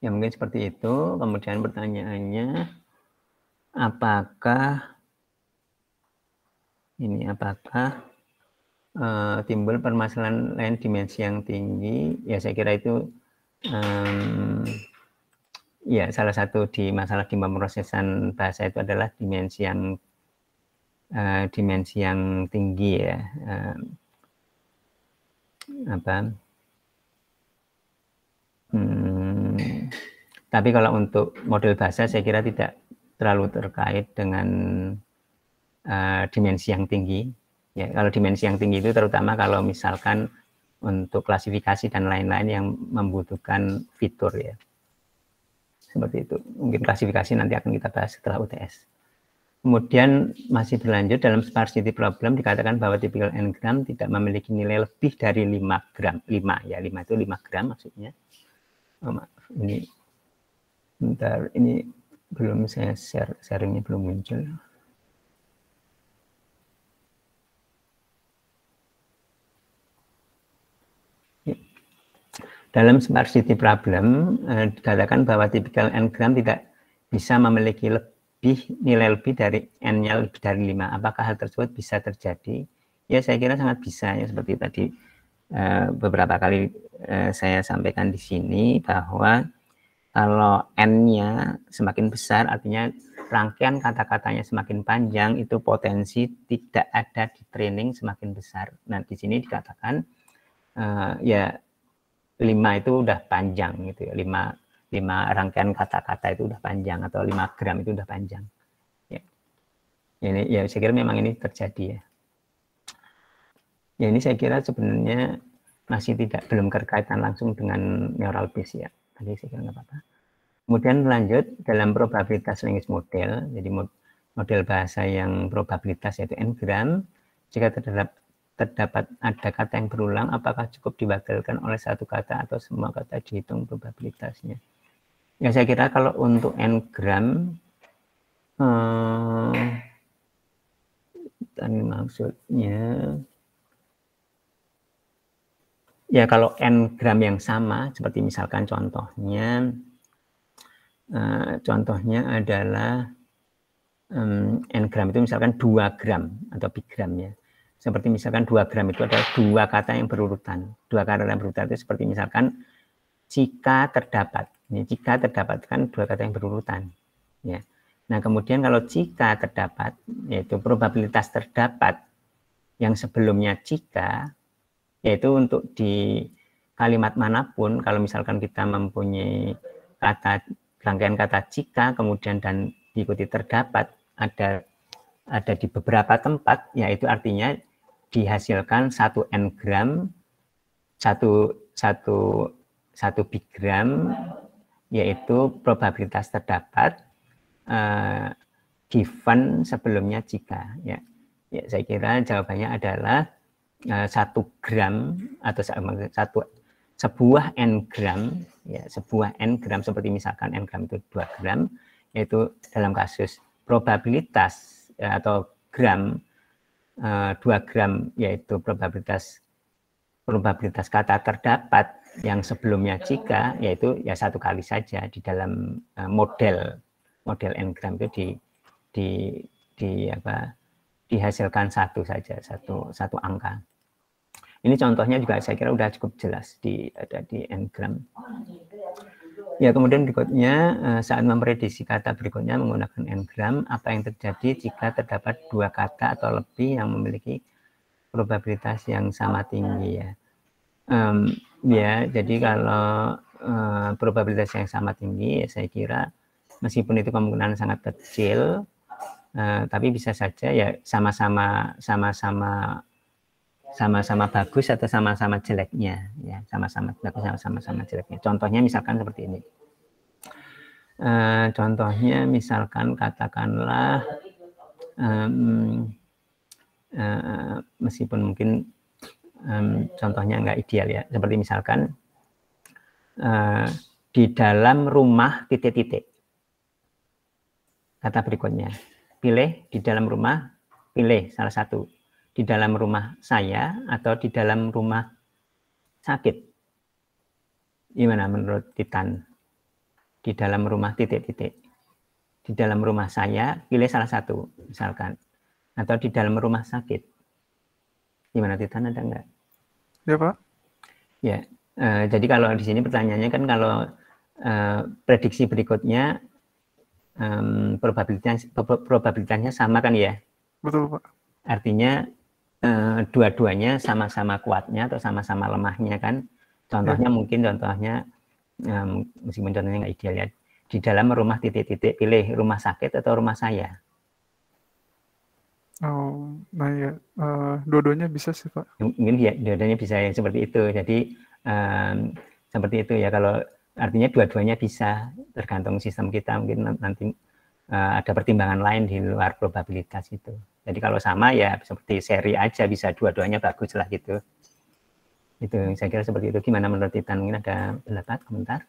Ya mungkin seperti itu. Kemudian pertanyaannya, apakah timbul permasalahan lain dimensi yang tinggi? Ya saya kira itu ya salah satu di masalah di pemrosesan bahasa itu adalah dimensi yang tinggi ya. Tapi kalau untuk model bahasa saya kira tidak terlalu terkait dengan dimensi yang tinggi. Ya, kalau dimensi yang tinggi itu terutama kalau misalkan untuk klasifikasi dan lain-lain yang membutuhkan fitur ya. Seperti itu. Mungkin klasifikasi nanti akan kita bahas setelah UTS. Kemudian masih berlanjut dalam sparsity problem dikatakan bahwa tipikal n-gram tidak memiliki nilai lebih dari 5 gram. 5 itu 5 gram maksudnya. Oh, maaf, ini bentar, ini belum saya sharingnya belum muncul. Dalam sparsity problem dikatakan bahwa tipikal n-gram tidak bisa memiliki nilai lebih dari n-nya lebih dari 5. Apakah hal tersebut bisa terjadi? Ya saya kira sangat bisa ya, seperti tadi beberapa kali saya sampaikan di sini bahwa kalau n-nya semakin besar artinya rangkaian kata-katanya semakin panjang, itu potensi tidak ada di training semakin besar. Nah di sini dikatakan ya 5 itu udah panjang gitu ya, 5 rangkaian kata-kata itu udah panjang, atau 5 gram itu udah panjang ya. Ini ya saya kira memang ini terjadi ya. Ya ini saya kira sebenarnya masih belum berkaitan langsung dengan neural base ya. Tadi saya kira nggak apa-apa. Kemudian lanjut dalam probabilitas language model, jadi model bahasa yang probabilitas yaitu n-gram, jika terdapat ada kata yang berulang, apakah cukup diwakilkan oleh satu kata atau semua kata dihitung probabilitasnya? Ya saya kira kalau untuk n-gram, tadi maksudnya, ya kalau n-gram yang sama, seperti misalkan contohnya adalah n-gram itu misalkan 2 gram atau bigram ya. Seperti misalkan 2 gram itu adalah 2 kata yang berurutan. 2 kata yang berurutan itu seperti misalkan jika terdapat. Jika terdapat kan 2 kata yang berurutan. Ya. Nah kemudian kalau jika terdapat, yaitu probabilitas terdapat yang sebelumnya jika, yaitu untuk di kalimat manapun, kalau misalkan kita mempunyai rangkaian kata jika, kemudian dan diikuti terdapat, ada di beberapa tempat, yaitu artinya dihasilkan 1 n-gram, 1 bigram, yaitu probabilitas terdapat given sebelumnya jika. Ya, saya kira jawabannya adalah 1 gram atau sebuah n-gram, ya, sebuah n-gram seperti misalkan n-gram itu 2 gram, yaitu dalam kasus probabilitas ya, atau gram 2 gram, yaitu probabilitas kata terdapat yang sebelumnya jika, yaitu ya 1 kali saja di dalam model n-gram itu dihasilkan 1 saja, satu angka. Ini contohnya juga saya kira sudah cukup jelas ada di n-gram. Ya, kemudian berikutnya saat memprediksi kata berikutnya menggunakan n-gram, apa yang terjadi jika terdapat 2 kata atau lebih yang memiliki probabilitas yang sama tinggi ya. Ya, jadi kalau probabilitas yang sama tinggi, ya saya kira meskipun itu kemungkinan sangat kecil, tapi bisa saja ya sama-sama bagus atau sama-sama jeleknya, ya sama-sama bagus sama-sama jeleknya. Contohnya misalkan seperti ini. Contohnya misalkan katakanlah meskipun mungkin contohnya nggak ideal ya, seperti misalkan di dalam rumah titik-titik. Kata berikutnya, pilih di dalam rumah, pilih salah satu. Di dalam rumah saya atau di dalam rumah sakit. Gimana menurut Titan? Di dalam rumah titik-titik. Di dalam rumah saya, pilih salah satu misalkan. Atau di dalam rumah sakit. Gimana Titan, ada enggak? Ya Pak. Ya, jadi kalau di sini pertanyaannya kan kalau prediksi berikutnya probabilitasnya sama kan ya? Betul Pak. Artinya dua-duanya sama-sama kuatnya atau sama-sama lemahnya kan? Contohnya mungkin meskipun contohnya nggak ideal ya, di dalam rumah titik-titik pilih rumah sakit atau rumah saya. Oh, nah ya, dua-duanya bisa sih Pak. Mungkin ya dua-duanya bisa ya seperti itu. Jadi seperti itu ya, kalau artinya dua-duanya bisa, tergantung sistem kita mungkin nanti ada pertimbangan lain di luar probabilitas itu. Jadi kalau sama ya seperti seri aja, bisa dua-duanya bagus lah gitu. Itu saya kira seperti itu. Gimana menurut Titan? Mungkin ada pendapat, komentar?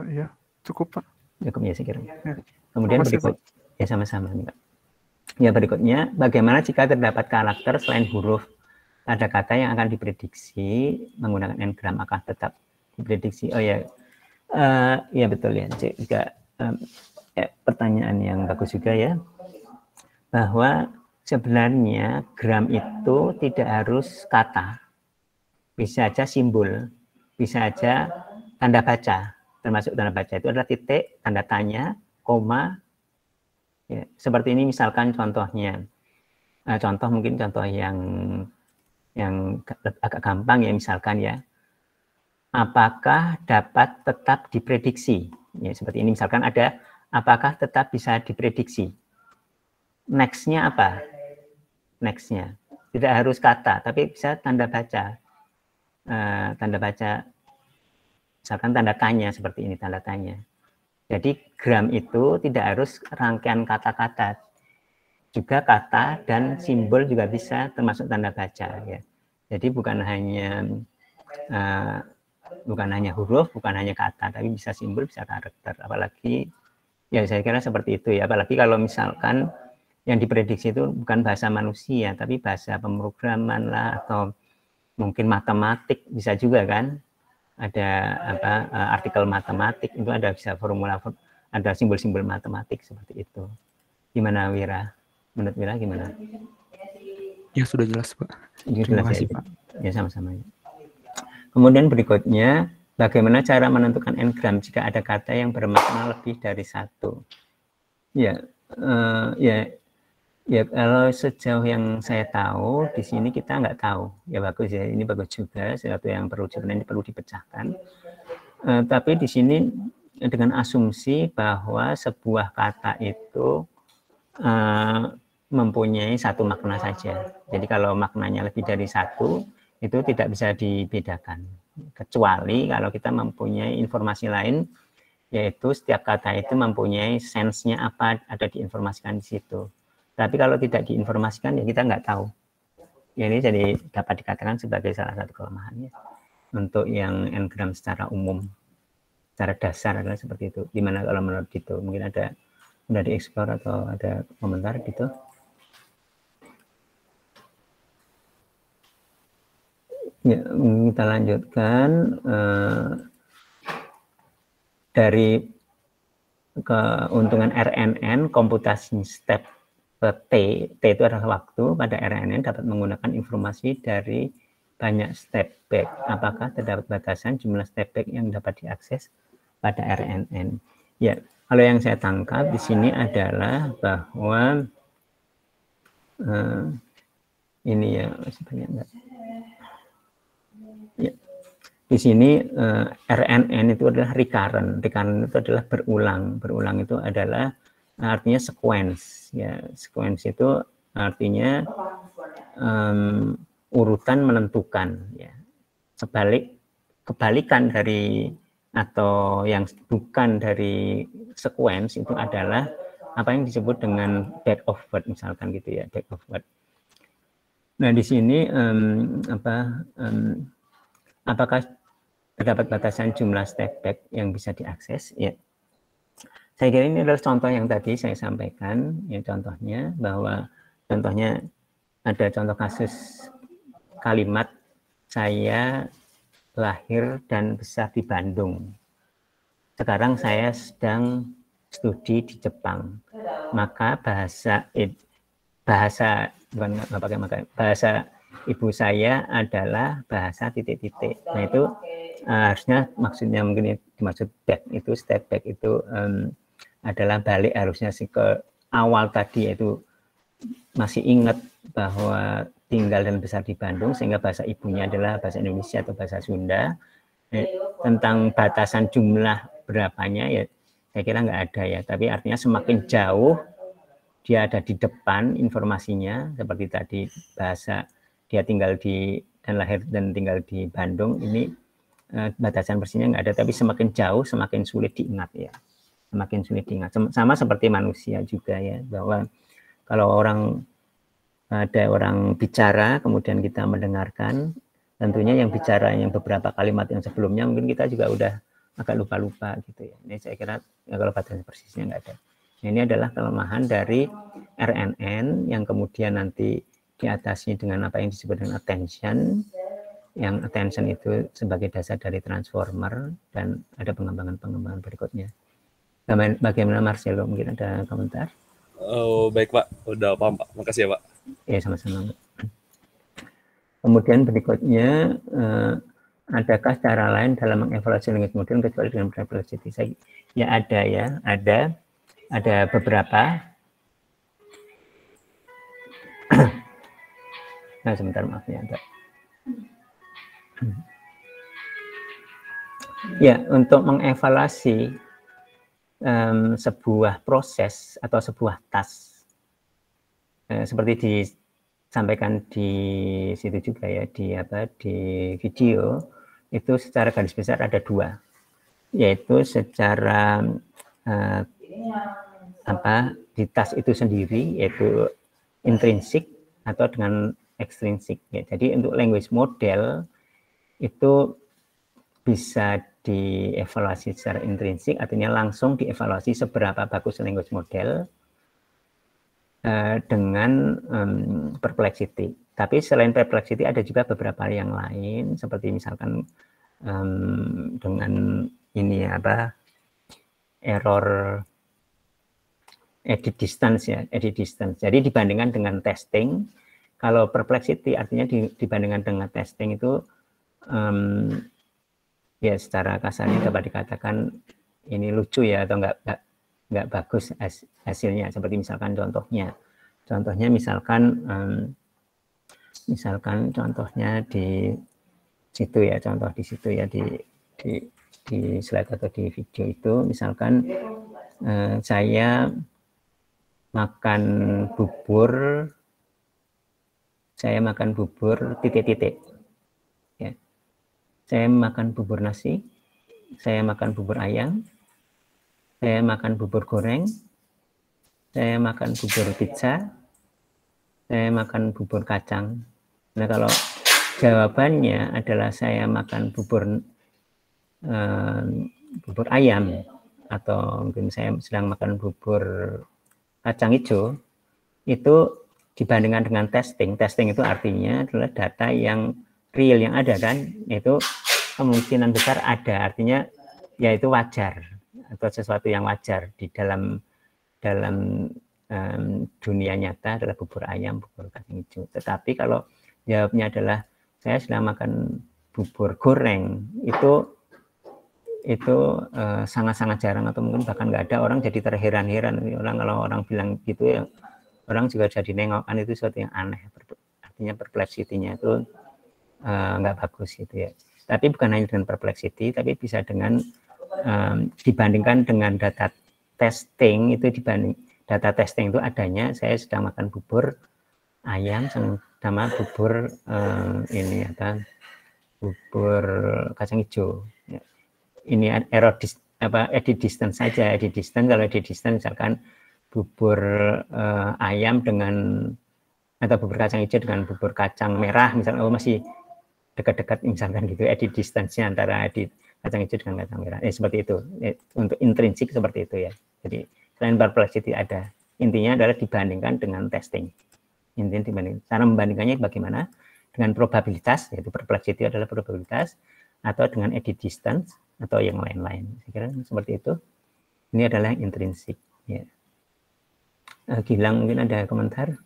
Ya, cukup Pak. Cukup ya saya kira. Ya. Kemudian berikut, ya sama-sama nih Pak. Ya berikutnya, bagaimana jika terdapat karakter selain huruf pada kata yang akan diprediksi menggunakan n-gram, akan tetap diprediksi? Oh ya, ya betul ya. Juga pertanyaan yang bagus juga ya, bahwa sebenarnya gram itu tidak harus kata, bisa aja simbol, bisa aja tanda baca, termasuk tanda baca itu adalah titik, tanda tanya, koma. Ya, seperti ini misalkan contohnya, mungkin contoh yang agak gampang ya, misalkan ya, apakah dapat tetap diprediksi? Ya, seperti ini misalkan ada, apakah tetap bisa diprediksi? Next-nya apa? Next-nya tidak harus kata, tapi bisa tanda baca. Tanda baca, misalkan tanda tanya seperti ini, tanda tanya. Jadi gram itu tidak harus rangkaian kata-kata, juga kata dan simbol juga bisa termasuk tanda baca ya. Jadi bukan hanya huruf, bukan hanya kata, tapi bisa simbol, bisa karakter. Apalagi ya saya kira seperti itu ya. Apalagi kalau misalkan yang diprediksi itu bukan bahasa manusia, tapi bahasa pemrograman lah, atau mungkin matematik bisa juga kan. Ada artikel matematik itu ada bisa formula, ada simbol-simbol matematik seperti itu. Gimana Wira? Menurut Wira gimana? Ya sudah jelas Pak. Terima kasih Pak. Ya sama-sama. Kemudian berikutnya, bagaimana cara menentukan n-gram jika ada kata yang bermakna lebih dari satu? Ya, Ya kalau sejauh yang saya tahu di sini kita nggak tahu. Ya bagus ya, ini bagus juga, sesuatu yang perlu sebenarnya perlu dipecahkan. Tapi di sini dengan asumsi bahwa sebuah kata itu mempunyai satu makna saja. Jadi kalau maknanya lebih dari satu, itu tidak bisa dibedakan. Kecuali kalau kita mempunyai informasi lain, yaitu setiap kata itu mempunyai sense-nya apa, ada diinformasikan di situ. Tapi kalau tidak diinformasikan, ya kita nggak tahu. Ya, ini jadi dapat dikatakan sebagai salah satu kelemahannya. Untuk yang n-gram secara umum, secara dasar adalah seperti itu. Gimana kalau menurut itu? Mungkin ada udah dieksplor atau ada komentar gitu? Ya, kita lanjutkan dari keuntungan RNN komputasi step T itu adalah waktu. Pada RNN dapat menggunakan informasi dari banyak step back. Apakah terdapat batasan jumlah step back yang dapat diakses pada RNN? Ya, kalau yang saya tangkap di sini adalah bahwa ini ya sebenarnya enggak. Ya, di sini RNN itu adalah recurrent. Recurrent itu adalah berulang. Berulang itu adalah artinya sequence. Ya, sequence itu artinya urutan menentukan. Ya, kebalikan dari atau yang bukan dari sequence itu adalah apa yang disebut dengan back of word misalkan gitu ya, back of word. Nah di sini apakah terdapat batasan jumlah step back yang bisa diakses? Ya, saya kira ini adalah contoh yang tadi saya sampaikan. Ya, contohnya bahwa contohnya ada contoh kasus kalimat saya lahir dan besar di Bandung. Sekarang saya sedang studi di Jepang. Maka bahasa ibu saya adalah bahasa titik-titik. Nah itu harusnya maksudnya mungkin dimaksud back itu step back itu adalah balik harusnya ke awal tadi, yaitu masih ingat bahwa tinggal dan besar di Bandung sehingga bahasa ibunya adalah bahasa Indonesia atau bahasa Sunda. Tentang batasan jumlah berapanya ya saya kira nggak ada ya, tapi artinya semakin jauh dia ada di depan informasinya, seperti tadi bahasa dia tinggal di dan lahir dan tinggal di Bandung, ini batasan persisnya nggak ada, tapi semakin jauh semakin sulit diingat ya, semakin sulit diingat. Sama seperti manusia juga ya, bahwa kalau ada orang bicara kemudian kita mendengarkan, tentunya yang bicara yang beberapa kalimat yang sebelumnya mungkin kita juga udah agak lupa-lupa gitu ya. Ini saya kira ya, kalau batasan persisnya nggak ada. Nah, ini adalah kelemahan dari RNN yang kemudian nanti diatasi dengan apa yang disebut dengan attention. Yang attention itu sebagai dasar dari transformer, dan ada pengembangan berikutnya. Bagaimana Marcelo? Mungkin ada komentar? Oh, baik Pak, udah paham Pak. Makasih ya Pak. Ya, sama-sama. Kemudian berikutnya, adakah cara lain dalam mengevaluasi language model kecuali dengan perplexity? Ya ada ya, ada beberapa. Nah sebentar, maaf ya, ada. Ya, untuk mengevaluasi sebuah proses atau sebuah task, seperti disampaikan di situ juga ya, di video itu secara garis besar ada dua, yaitu secara di task itu sendiri, yaitu intrinsik atau dengan ekstrinsik ya. Jadi untuk language model itu bisa dievaluasi secara intrinsik, artinya langsung dievaluasi seberapa bagus language model dengan perplexity. Tapi selain perplexity ada juga beberapa yang lain, seperti misalkan dengan ini error edit distance ya, edit distance. Jadi dibandingkan dengan testing, kalau perplexity artinya dibandingkan dengan testing itu ya secara kasarnya dapat dikatakan ini lucu ya, atau nggak bagus hasilnya. Seperti misalkan Contohnya misalkan contohnya di situ ya, contoh di situ ya, di slide atau di video itu, misalkan saya makan bubur titik-titik ya. Saya makan bubur nasi, saya makan bubur ayam, saya makan bubur goreng, saya makan bubur pizza, saya makan bubur kacang. Nah, kalau jawabannya adalah saya makan bubur ayam, atau mungkin saya sedang makan bubur kacang hijau, itu dibandingkan dengan testing itu artinya adalah data yang real yang ada kan, itu kemungkinan besar ada, artinya yaitu wajar atau sesuatu yang wajar di dalam dunia nyata adalah bubur ayam, bubur kacang hijau. Tetapi kalau jawabnya adalah saya sedang makan bubur goreng, itu sangat-sangat jarang atau mungkin bahkan nggak ada. Orang jadi terheran-heran. Kalau orang bilang gitu ya, orang juga jadi nengokkan, itu sesuatu yang aneh. Artinya perplexity-nya itu nggak bagus gitu ya. Tapi bukan hanya dengan perplexity, tapi bisa dengan dibandingkan dengan data testing, itu data testing itu adanya saya sedang makan bubur ayam sama bubur bubur kacang hijau. Ini edit distance saja. Edit distance, kalau edit distance misalkan bubur ayam atau bubur kacang hijau dengan bubur kacang merah misalnya, masih dekat-dekat misalkan gitu, edit distance-nya antara edit kacang hijau dengan kacang merah. Seperti itu. Untuk intrinsik seperti itu ya. Jadi selain perplexity ada. Intinya adalah dibandingkan dengan testing. Intinya dibanding. Cara membandingkannya bagaimana? Dengan probabilitas, yaitu perplexity adalah probabilitas, atau dengan edit distance atau yang lain-lain. Saya kira seperti itu. Ini adalah intrinsik. Ya. Gilang mungkin ada komentar?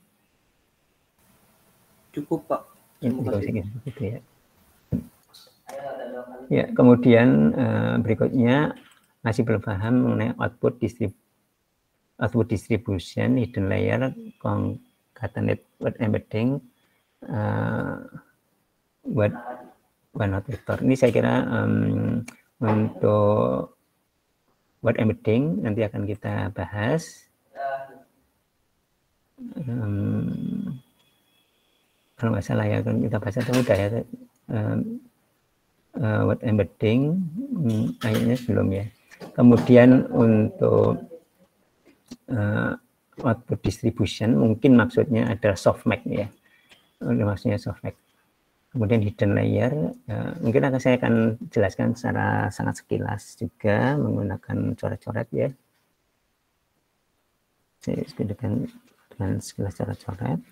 Cukup Pak. Gitu ya. Ya, kemudian berikutnya masih belum paham mengenai output distribution, hidden layer, concatenate word embedding, word not vector. Ini saya kira untuk word embedding nanti akan kita bahas. Kalau nggak salah ya, kita bahas itu udah ya. Word embedding kayaknya belum ya. Kemudian untuk output distribution mungkin maksudnya adalah softmax ya. Maksudnya softmax. Kemudian hidden layer mungkin saya akan jelaskan secara sangat sekilas juga menggunakan coret-coret ya. Saya dengan sekilas coret-coret.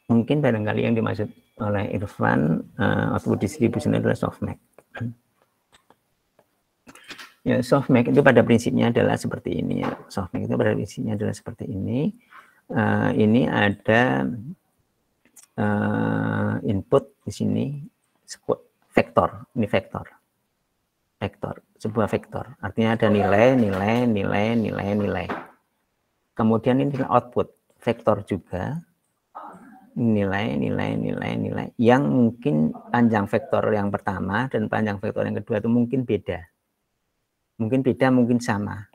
Mungkin barangkali yang dimaksud oleh Irfan output distribution adalah softmax. Ya, softmax itu pada prinsipnya adalah seperti ini ya. Softmax itu pada prinsipnya adalah seperti ini. Ini ada input di sini vektor. Ini vektor. Sebuah vektor. Artinya ada nilai. Kemudian ini output vektor juga. Nilai yang mungkin panjang vektor yang pertama dan panjang vektor yang kedua itu mungkin beda, mungkin sama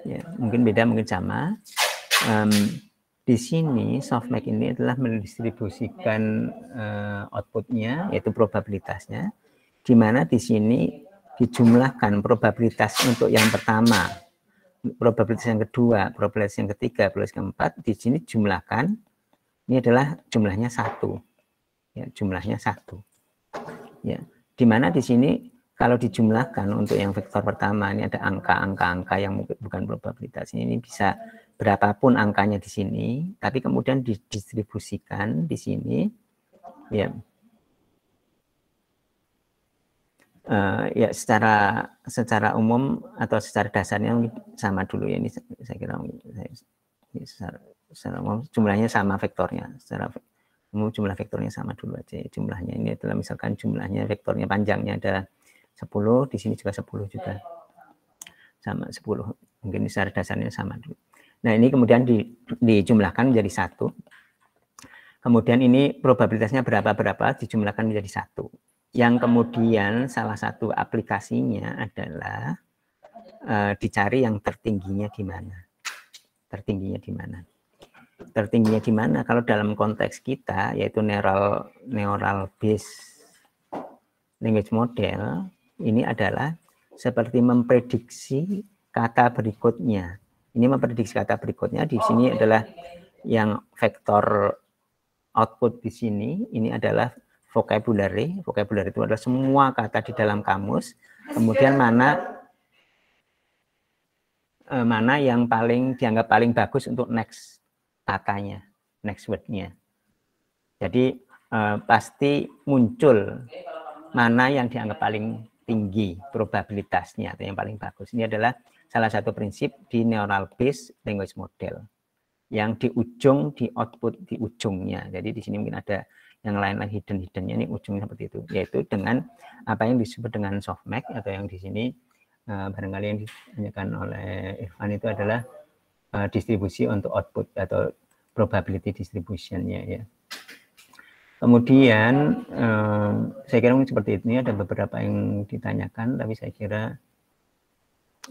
ya, mungkin beda mungkin sama. Di sini softmax ini adalah mendistribusikan outputnya, yaitu probabilitasnya, di mana di sini dijumlahkan probabilitas untuk yang pertama, probabilitas yang kedua, probabilitas yang ketiga, probabilitas yang keempat, di sini jumlahkan, ini adalah jumlahnya 1. Ya, jumlahnya 1. Ya, di mana di sini kalau dijumlahkan untuk yang vektor pertama, ini ada angka yang bukan probabilitas. Ini bisa berapapun angkanya di sini, tapi kemudian didistribusikan di sini. Ya. Ya secara umum atau secara dasarnya sama dulu ya, ini saya kira ini secara umum jumlahnya sama vektornya, secara umum jumlah vektornya sama dulu aja. Jumlahnya ini adalah misalkan jumlahnya vektornya panjangnya ada 10, di sini juga 10 juga sama 10, mungkin secara dasarnya sama dulu. Nah ini kemudian dijumlahkan menjadi 1, kemudian ini probabilitasnya berapa dijumlahkan menjadi 1. Yang kemudian salah satu aplikasinya adalah dicari yang tertingginya di mana. Tertingginya di mana? Tertingginya di mana? Kalau dalam konteks kita yaitu neural based language model, ini adalah seperti memprediksi kata berikutnya. Ini memprediksi kata berikutnya, di sini adalah yang vektor output di sini, ini adalah vocabulary. Vocabulary itu adalah semua kata di dalam kamus. Kemudian mana yang dianggap paling bagus untuk next katanya, next word-nya. Jadi pasti muncul mana yang dianggap paling tinggi probabilitasnya atau yang paling bagus. Ini adalah salah satu prinsip di neural based language model yang di ujung, di output di ujungnya. Jadi di sini mungkin ada yang lain hidden-nya, ini ujungnya seperti itu, yaitu dengan apa yang disebut dengan softmax, atau yang di sini barangkali yang ditanyakan oleh Irfan itu adalah distribusi untuk output atau probability distribution-nya ya. Kemudian saya kira seperti ini, ada beberapa yang ditanyakan, tapi saya kira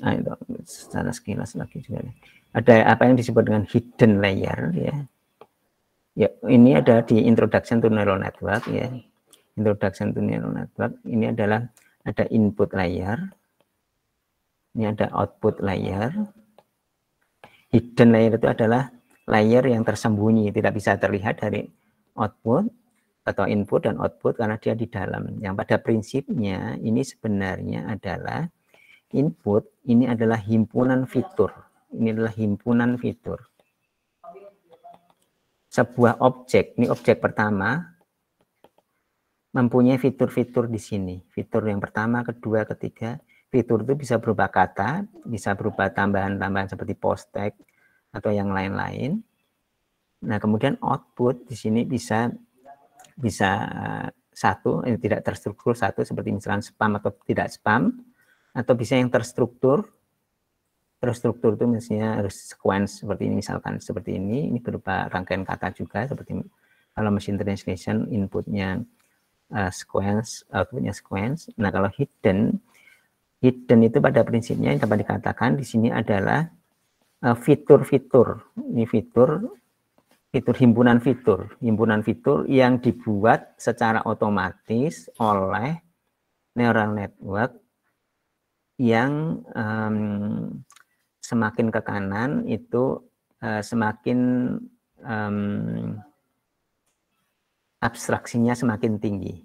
itu secara sekilas lagi juga. Ada apa yang disebut dengan hidden layer ya. Ya, ini ada di Introduction to Neural Network ya. Introduction to Neural Network, ini adalah ada input layer. Ini ada output layer. Hidden layer itu adalah layer yang tersembunyi, tidak bisa terlihat dari output atau input dan output karena dia di dalam. Yang pada prinsipnya ini sebenarnya adalah input, ini adalah himpunan fitur. Ini adalah himpunan fitur. Sebuah objek, ini objek pertama, mempunyai fitur-fitur di sini. Fitur yang pertama, kedua, ketiga. Fitur itu bisa berupa kata, bisa berupa tambahan-tambahan seperti post tag atau yang lain-lain. Nah, kemudian output di sini bisa satu, tidak terstruktur satu, seperti misalkan spam atau tidak spam, atau bisa yang terstruktur. Terstruktur itu misalnya sequence seperti ini, misalkan seperti ini berupa rangkaian kata juga, seperti kalau machine translation inputnya sequence, outputnya sequence. Nah kalau hidden itu pada prinsipnya yang dapat dikatakan di sini adalah fitur-fitur. Ini fitur himpunan fitur yang dibuat secara otomatis oleh neural network yang semakin ke kanan itu semakin abstraksinya semakin tinggi,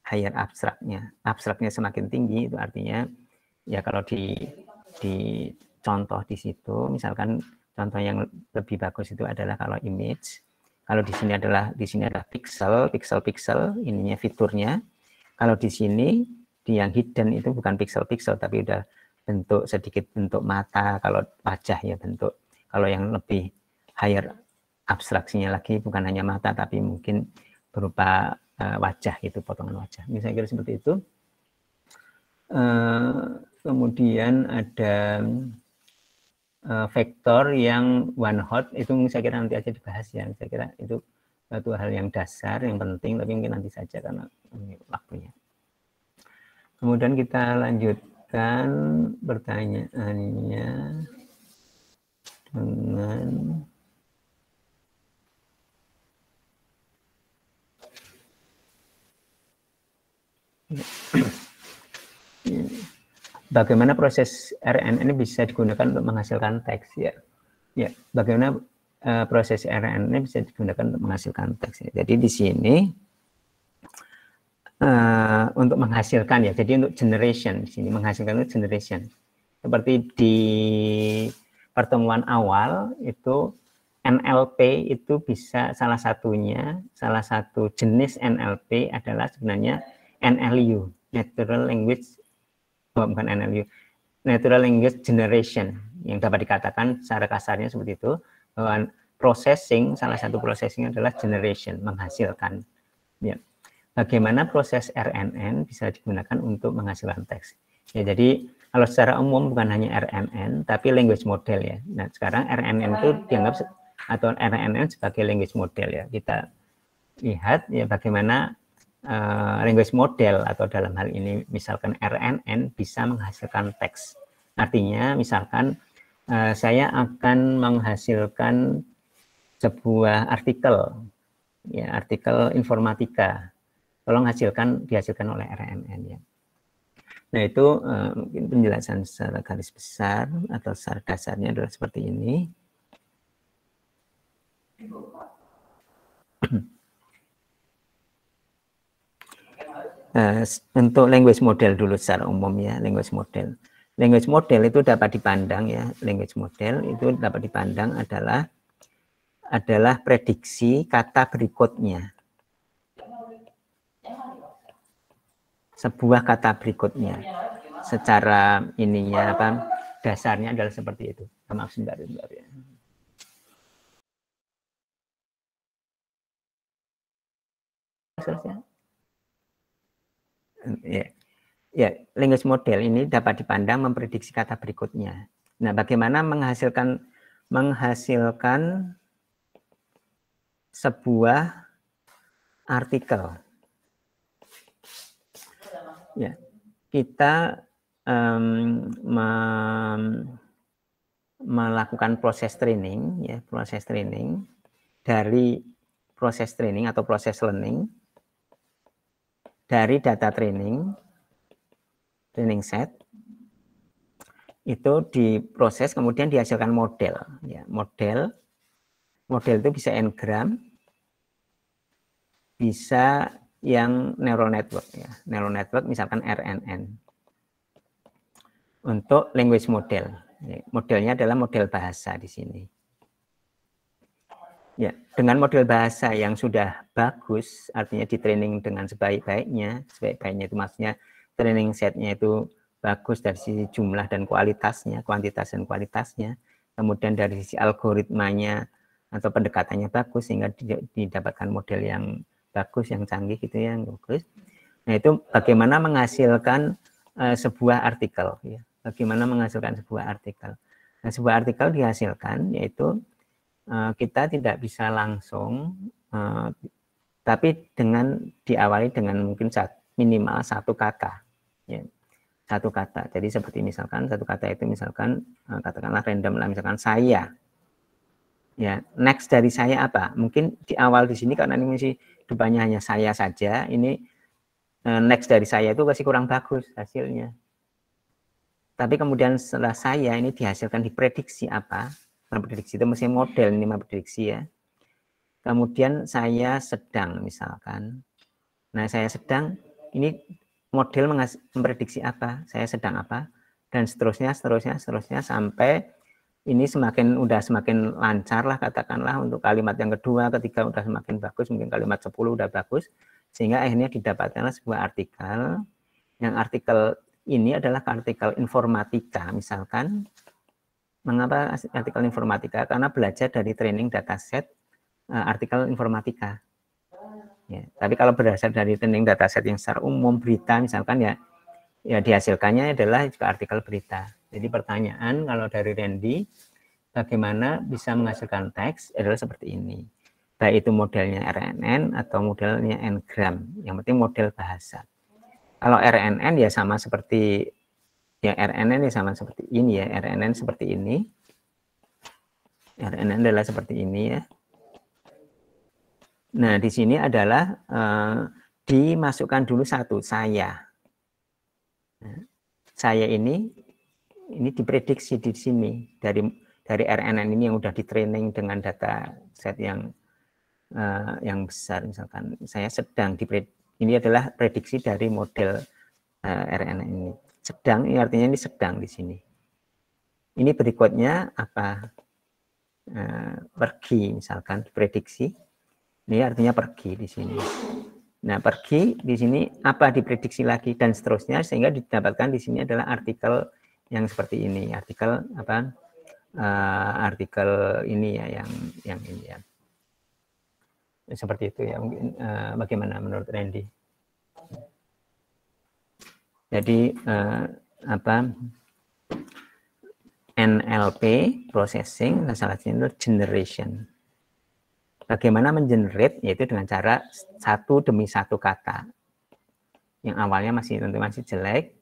higher abstraknya semakin tinggi, itu artinya ya kalau di contoh di situ, misalkan contoh yang lebih bagus itu adalah kalau image, kalau di sini ada pixel, ininya fiturnya. Kalau di sini di yang hidden itu bukan pixel tapi udah sedikit bentuk mata, kalau wajah ya bentuk. Kalau yang lebih higher abstraksinya lagi bukan hanya mata tapi mungkin berupa wajah, itu potongan wajah. Ini saya kira seperti itu. Kemudian ada vektor yang one hot, itu saya kira nanti aja dibahas ya. Saya kira itu suatu hal yang dasar, yang penting, tapi mungkin nanti saja karena ini waktunya. Kemudian kita lanjutkan pertanyaannya dengan bagaimana proses RNN ini bisa digunakan untuk menghasilkan teks ya. Ya, bagaimana proses RNN ini bisa digunakan untuk menghasilkan teks ya. Jadi di sini untuk menghasilkan ya, jadi untuk generation di sini, menghasilkan itu generation. Seperti di pertemuan awal itu NLP itu bisa salah satu jenis NLP adalah sebenarnya NLU. natural language, bukan NLU, natural language generation, yang dapat dikatakan secara kasarnya seperti itu, bahwa processing, salah satu processing adalah generation, menghasilkan. Ya. Bagaimana proses RNN bisa digunakan untuk menghasilkan teks? Ya, jadi kalau secara umum bukan hanya RNN, tapi language model ya. Nah, sekarang RNN itu dianggap atau RNN sebagai language model ya. Kita lihat ya bagaimana language model atau dalam hal ini misalkan RNN bisa menghasilkan teks. Artinya misalkan saya akan menghasilkan sebuah artikel, ya artikel informatika. Tolong dihasilkan oleh RNN ya. Nah itu mungkin penjelasan secara garis besar atau secara dasarnya adalah seperti ini. Untuk language model dulu secara umum ya, language model. Language model itu dapat dipandang ya, language model itu dapat dipandang adalah prediksi kata berikutnya. Sebuah kata berikutnya. Secara ininya apa? Dasarnya adalah seperti itu. Maaf sebentar ya. Selesai. Ya, language model ini dapat dipandang memprediksi kata berikutnya. Nah, bagaimana menghasilkan sebuah artikel? Ya, kita melakukan proses training, ya, proses training dari proses training atau proses learning dari data training set itu diproses kemudian dihasilkan model ya, model itu bisa n-gram, bisa yang neural network ya, neural network misalkan RNN. Untuk language model ya, modelnya adalah model bahasa di sini ya. Dengan model bahasa yang sudah bagus, artinya di training dengan sebaik-baiknya itu maksudnya training setnya itu bagus dari sisi jumlah dan kualitasnya, kuantitas dan kualitasnya, kemudian dari sisi algoritmanya atau pendekatannya bagus sehingga didapatkan model yang bagus, yang canggih gitu ya, yang bagus. Nah itu bagaimana menghasilkan sebuah artikel ya, bagaimana menghasilkan sebuah artikel. Nah sebuah artikel dihasilkan yaitu kita tidak bisa langsung, tapi diawali dengan mungkin minimal satu kata, ya, satu kata. Jadi seperti misalkan satu kata itu misalkan katakanlah random lah, misalkan saya, ya next dari saya apa? Mungkin di awal di sini karena ini masih depannya hanya saya saja, ini next dari saya itu masih kurang bagus hasilnya. Tapi kemudian setelah saya ini dihasilkan diprediksi apa? Memprediksi itu mesti model ini memprediksi ya. Kemudian saya sedang misalkan. Nah, saya sedang ini model memprediksi apa? Saya sedang apa? Dan seterusnya sampai ini semakin lancar lah katakanlah untuk kalimat yang kedua, ketiga udah semakin bagus, mungkin kalimat 10 udah bagus sehingga akhirnya didapatkanlah sebuah artikel. Yang artikel ini adalah artikel informatika misalkan. Mengapa artikel informatika? Karena belajar dari training dataset artikel informatika. Ya, tapi kalau berdasar dari training dataset yang secara umum berita misalkan ya dihasilkannya adalah juga artikel berita. Jadi pertanyaan kalau dari Randy, bagaimana bisa menghasilkan teks adalah seperti ini. Baik itu modelnya RNN atau modelnya n-gram. Yang penting model bahasa. Kalau RNN ya sama seperti ya RNN ya sama seperti ini ya, RNN seperti ini. RNN adalah seperti ini ya. Nah, di sini adalah dimasukkan dulu satu saya. Nah, saya ini diprediksi di sini dari RNN ini yang udah di training dengan data set yang besar misalkan. Saya sedang ini adalah prediksi dari model RNN ini. Sedang, ini artinya ini sedang di sini. Ini berikutnya apa? Pergi misalkan prediksi. Ini artinya pergi di sini. Nah, pergi di sini apa diprediksi lagi dan seterusnya, sehingga didapatkan di sini adalah artikel yang seperti ini, artikel apa? Artikel ini ya, yang ini ya. Seperti itu ya, mungkin bagaimana menurut Randy? Jadi apa? NLP processing, salah satunya itu generation. Bagaimana mengenerate, yaitu dengan cara satu demi satu kata. Yang awalnya tentu masih jelek,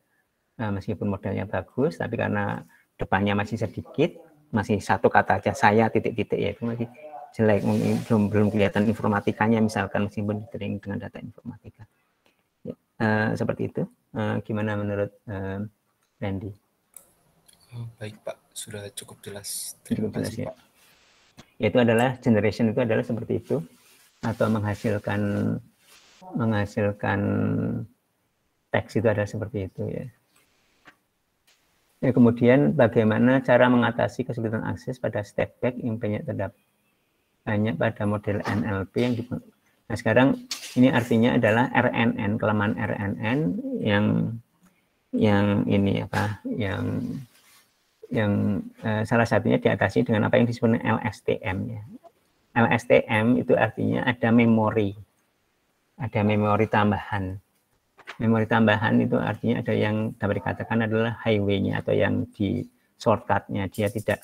meskipun modelnya bagus, tapi karena depannya masih sedikit, masih satu kata aja, saya titik-titik, ya itu masih jelek, belum kelihatan informatikanya, misalkan meskipun ditering dengan data informatika. Ya, seperti itu. Gimana menurut Randy? Baik Pak, sudah cukup jelas. Terima kasih Pak. Yaitu adalah generation itu adalah seperti itu, atau menghasilkan teks itu adalah seperti itu ya. Ya, kemudian bagaimana cara mengatasi kesulitan akses pada step back yang terdapat banyak pada model NLP yang nah sekarang ini artinya adalah RNN, kelemahan RNN yang ini apa, yang salah satunya diatasi dengan apa yang disebut LSTM ya. LSTM itu artinya ada memori tambahan. Memori tambahan itu artinya ada yang dapat dikatakan adalah highway-nya atau yang di shortcut-nya, dia tidak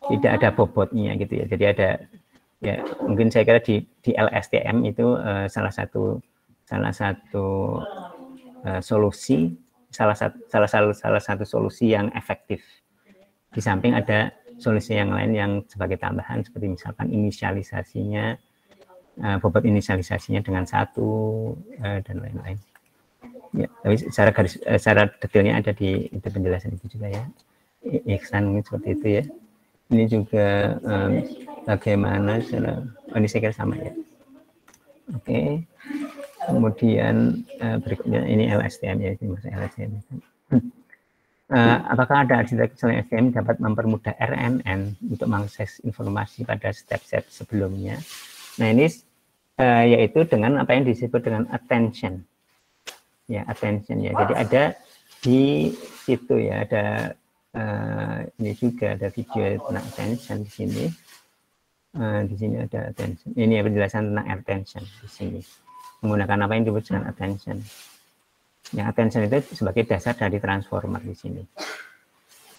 tidak ada bobotnya gitu ya. Jadi ada ya, mungkin saya kira di LSTM itu salah satu solusi, salah satu solusi yang efektif. Di samping ada solusi yang lain yang sebagai tambahan seperti misalkan inisialisasinya, bobot inisialisasinya dengan 1 dan lain-lain. Ya, tapi secara detailnya ada di itu penjelasan itu juga ya. Iksan mungkin seperti itu ya. Ini juga bagaimana ini saya kira sama ya. Oke. Kemudian berikutnya ini LSTM ya, ini maksud LSTM. Apakah ada arsitektur LSTM dapat mempermudah RNN untuk mengakses informasi pada step-step sebelumnya? Nah ini yaitu dengan apa yang disebut dengan attention. Ya, attention ya. Jadi ada di situ ya, ada ini juga ada video tentang attention di sini. Di sini ada attention. Ini ya penjelasan tentang attention di sini. Menggunakan apa yang disebut dengan attention. Yang attention itu sebagai dasar dari transformer di sini.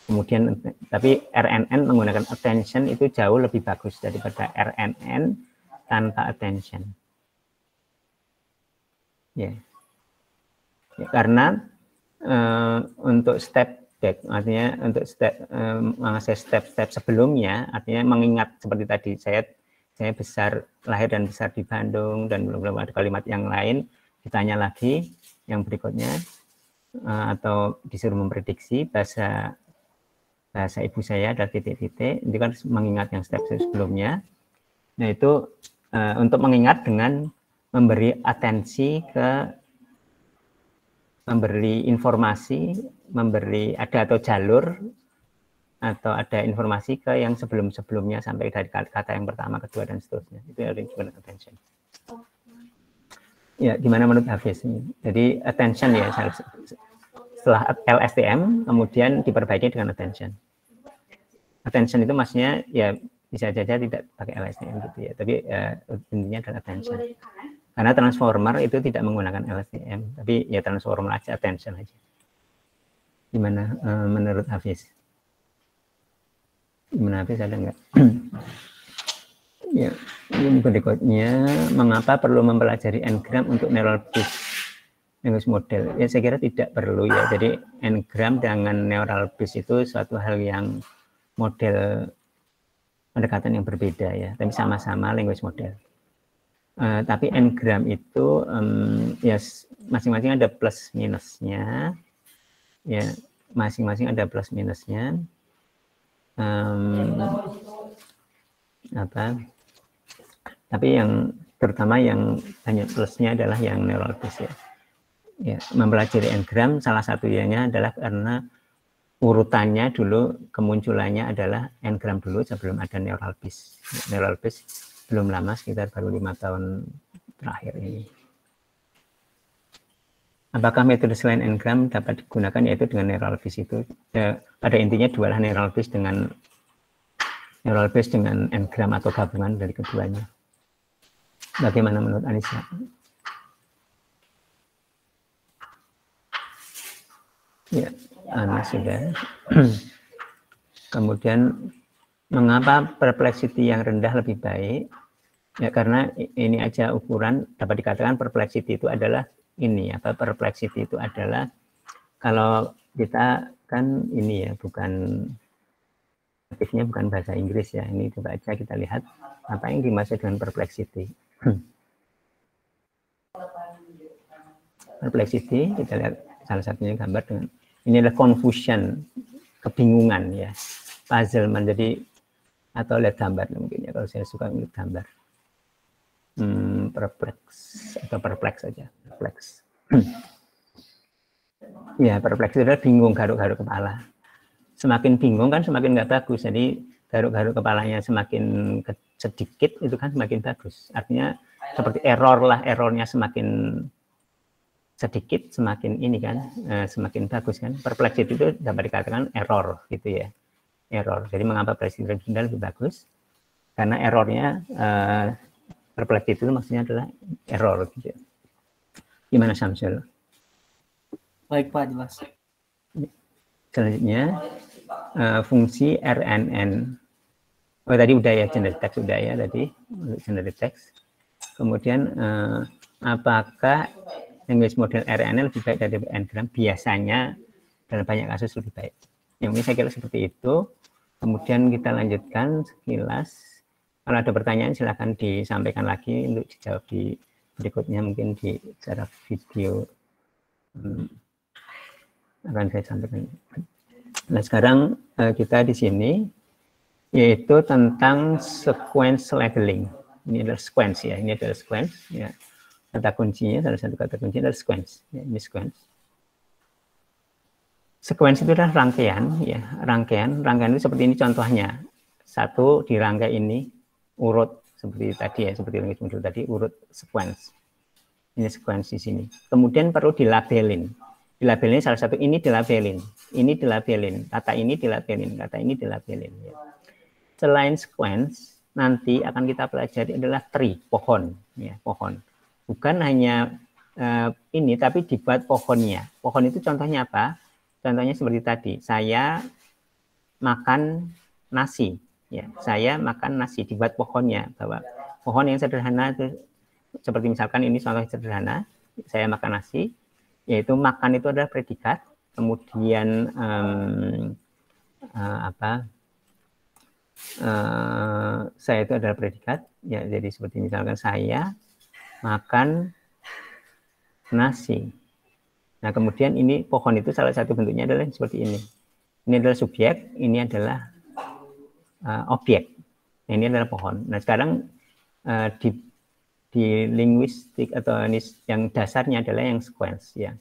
Kemudian tapi RNN menggunakan attention itu jauh lebih bagus daripada RNN tanpa attention. Ya. Ya, karena untuk step back, artinya untuk mengakses step-step sebelumnya, artinya mengingat seperti tadi saya lahir dan besar di Bandung dan belum ada kalimat yang lain, ditanya lagi yang berikutnya atau disuruh memprediksi bahasa ibu saya ada titik-titik, itu kan mengingat yang step sebelumnya. Nah itu untuk mengingat dengan memberi atensi memberi informasi, ada atau jalur atau ada informasi ke yang sebelum-sebelumnya sampai dari kata yang pertama, kedua dan seterusnya. Itu yang disebut attention. Ya, gimana menurut Hafiz ini? Jadi attention ya, setelah LSTM kemudian diperbaiki dengan attention. Attention itu maksudnya ya bisa saja tidak pakai LSTM gitu ya, tapi intinya adalah attention. Karena transformer itu tidak menggunakan LSTM, tapi ya transformer aja, attention aja. Gimana menurut Hafiz? Gimana Hafiz, ada nggak? Ya, ini berikutnya, mengapa perlu mempelajari Ngram untuk neural language model? Ya saya kira tidak perlu ya. Jadi Ngram dengan neural base itu suatu hal yang model pendekatan yang berbeda ya, tapi sama-sama language model. Tapi Ngram itu ya masing-masing ada plus minusnya, ya masing-masing ada plus minusnya. Tapi yang terutama yang banyak plusnya adalah yang neural base ya. Ya, mempelajari Ngram salah satunya adalah karena urutannya dulu kemunculannya adalah Ngram dulu sebelum ada neural base. Neural base belum lama, sekitar baru 5 tahun terakhir ini. Apakah metode selain Ngram dapat digunakan, yaitu dengan neural base itu? Pada intinya dua lah, neural base dengan Ngram atau gabungan dari keduanya. Bagaimana menurut Anissa? Ya, Ana sudah. Kemudian, mengapa perplexity yang rendah lebih baik? Ya, karena ini aja ukuran, dapat dikatakan perplexity itu adalah ini, perplexity itu adalah, kalau kita kan ini ya, bukan aktifnya bukan bahasa Inggris ya, ini coba aja kita lihat apa yang dimaksud dengan perplexity. Perplexity, kita lihat salah satunya gambar dengan, ini adalah confusion, kebingungan ya, puzzlement, jadi, atau lihat gambar mungkin ya, kalau saya suka lihat gambar. Perplex saja, perplex. Ya, perplex itu adalah bingung, garuk-garuk kepala. Semakin bingung kan semakin nggak bagus, jadi garuk-garuk kepalanya semakin sedikit itu kan semakin bagus. Artinya seperti error lah, errornya semakin sedikit semakin ini kan, semakin bagus kan. Perplex itu dapat dikatakan error gitu ya, error. Jadi mengapa presiden rendah lebih bagus? Karena errornya perplex itu maksudnya adalah error gitu. Gimana Samsul? Baik Pak, jelas. Selanjutnya fungsi RNN. Oh tadi udah ya, generic text udah ya tadi, generic text. Kemudian apakah language model RNN lebih baik dari Ngram? Biasanya dalam banyak kasus lebih baik. Yang ini saya kira seperti itu. Kemudian kita lanjutkan sekilas. Kalau ada pertanyaan silahkan disampaikan lagi untuk dijawab di berikutnya, mungkin di secara video akan saya sampaikan. Nah sekarang kita di sini yaitu tentang sequence labeling. Ini adalah sequence ya, ini adalah sequence ya. Kata kuncinya, salah satu kata kuncinya adalah sequence. Ya, ini sequence. Sequence itu adalah rangkaian ya, rangkaian itu seperti ini contohnya. Satu di rangkai ini urut seperti tadi ya, seperti yang muncul tadi, urut sequence. Ini sequence di sini. Kemudian perlu dilabelin. Dilabelin salah satu, ini dilabelin, kata ini dilabelin. Ya. Selain sequence, nanti akan kita pelajari adalah tree, pohon, ya, pohon. Bukan hanya ini, tapi dibuat pohonnya. Pohon itu contohnya apa? Contohnya seperti tadi, saya makan nasi. Ya, saya makan nasi, dibuat pohonnya, bahwa pohon yang sederhana itu seperti misalkan ini contoh sederhana, saya makan nasi, yaitu makan itu adalah predikat, kemudian saya itu adalah predikat, ya, jadi seperti misalkan saya makan nasi. Nah kemudian ini pohon itu salah satu bentuknya adalah seperti ini. Ini adalah subjek, ini adalah objek. Nah, ini adalah pohon. Nah sekarang di linguistik atau yang dasarnya adalah yang sequence ya.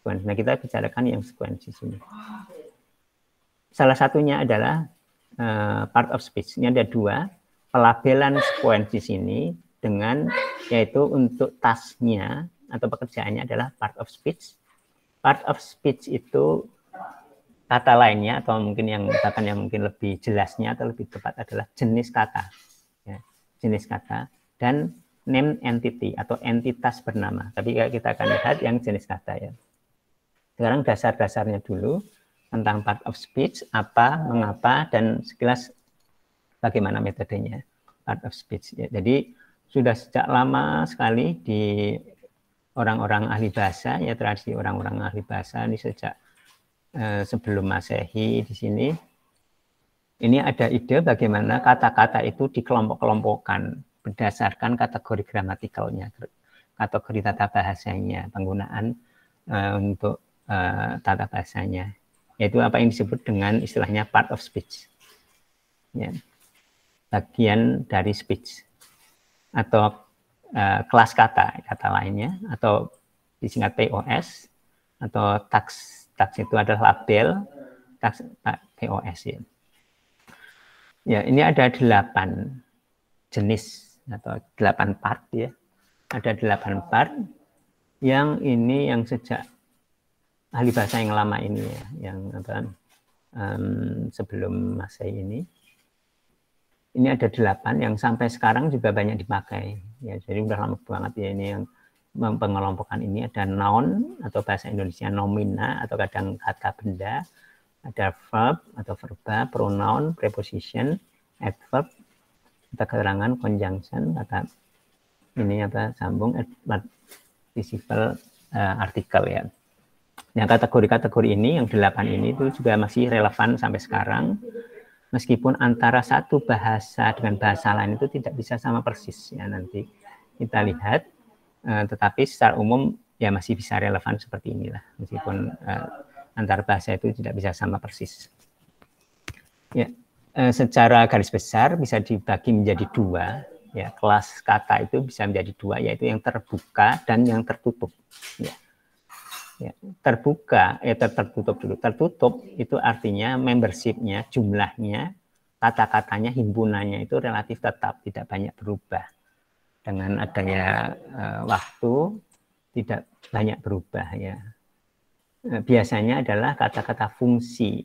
Nah kita bicarakan yang sequence di sini. Salah satunya adalah part of speech. Ini ada dua pelabelan sequence di sini dengan yaitu untuk tasknya atau pekerjaannya adalah part of speech. Part of speech itu kata lainnya atau mungkin yang bahkan yang mungkin lebih jelasnya atau lebih tepat adalah jenis kata, ya, jenis kata dan name entity atau entitas bernama. Tapi kita akan lihat yang jenis kata ya. Sekarang dasar-dasarnya dulu tentang part of speech, apa, mengapa, dan sekilas bagaimana metodenya part of speech. Ya, jadi sudah sejak lama sekali di orang-orang ahli bahasa, ya tradisi orang-orang ahli bahasa ini sejak sebelum Masehi di sini. Ini ada ide bagaimana kata-kata itu dikelompok-kelompokkan berdasarkan kategori gramatikalnya, kategori tata bahasanya, penggunaan untuk tata bahasanya, yaitu apa yang disebut dengan istilahnya part of speech, ya, bagian dari speech atau kelas kata lainnya, atau disingkat POS atau tax itu adalah label, tax POS ya. Ya, ini ada 8 jenis atau 8 part ya. Ada 8 part yang ini yang sejak ahli bahasa yang lama ini ya, yang sebelum Masehi ini. Ini ada 8 yang sampai sekarang juga banyak dipakai ya. Jadi udah lama banget ya ini yang pengelompokan ini. Ada noun atau bahasa Indonesia nomina atau kadang kata benda, ada verb atau verba, pronoun, preposition, adverb, kata keterangan, conjunction, kata ini apa sambung, participle, artikel ya. Yang kategori-kategori ini yang 8 ini itu juga masih relevan sampai sekarang. Meskipun antara satu bahasa dengan bahasa lain itu tidak bisa sama persis ya, nanti kita lihat, tetapi secara umum ya masih bisa relevan seperti inilah, meskipun antar bahasa itu tidak bisa sama persis. Ya, secara garis besar bisa dibagi menjadi 2 ya, kelas kata itu bisa menjadi 2, yaitu yang terbuka dan yang tertutup ya. Ya, terbuka, tertutup dulu. Tertutup itu artinya membership-nya, jumlahnya, kata-katanya, himpunannya itu relatif tetap, tidak banyak berubah. Dengan adanya waktu, tidak banyak berubah ya. Biasanya adalah kata-kata fungsi,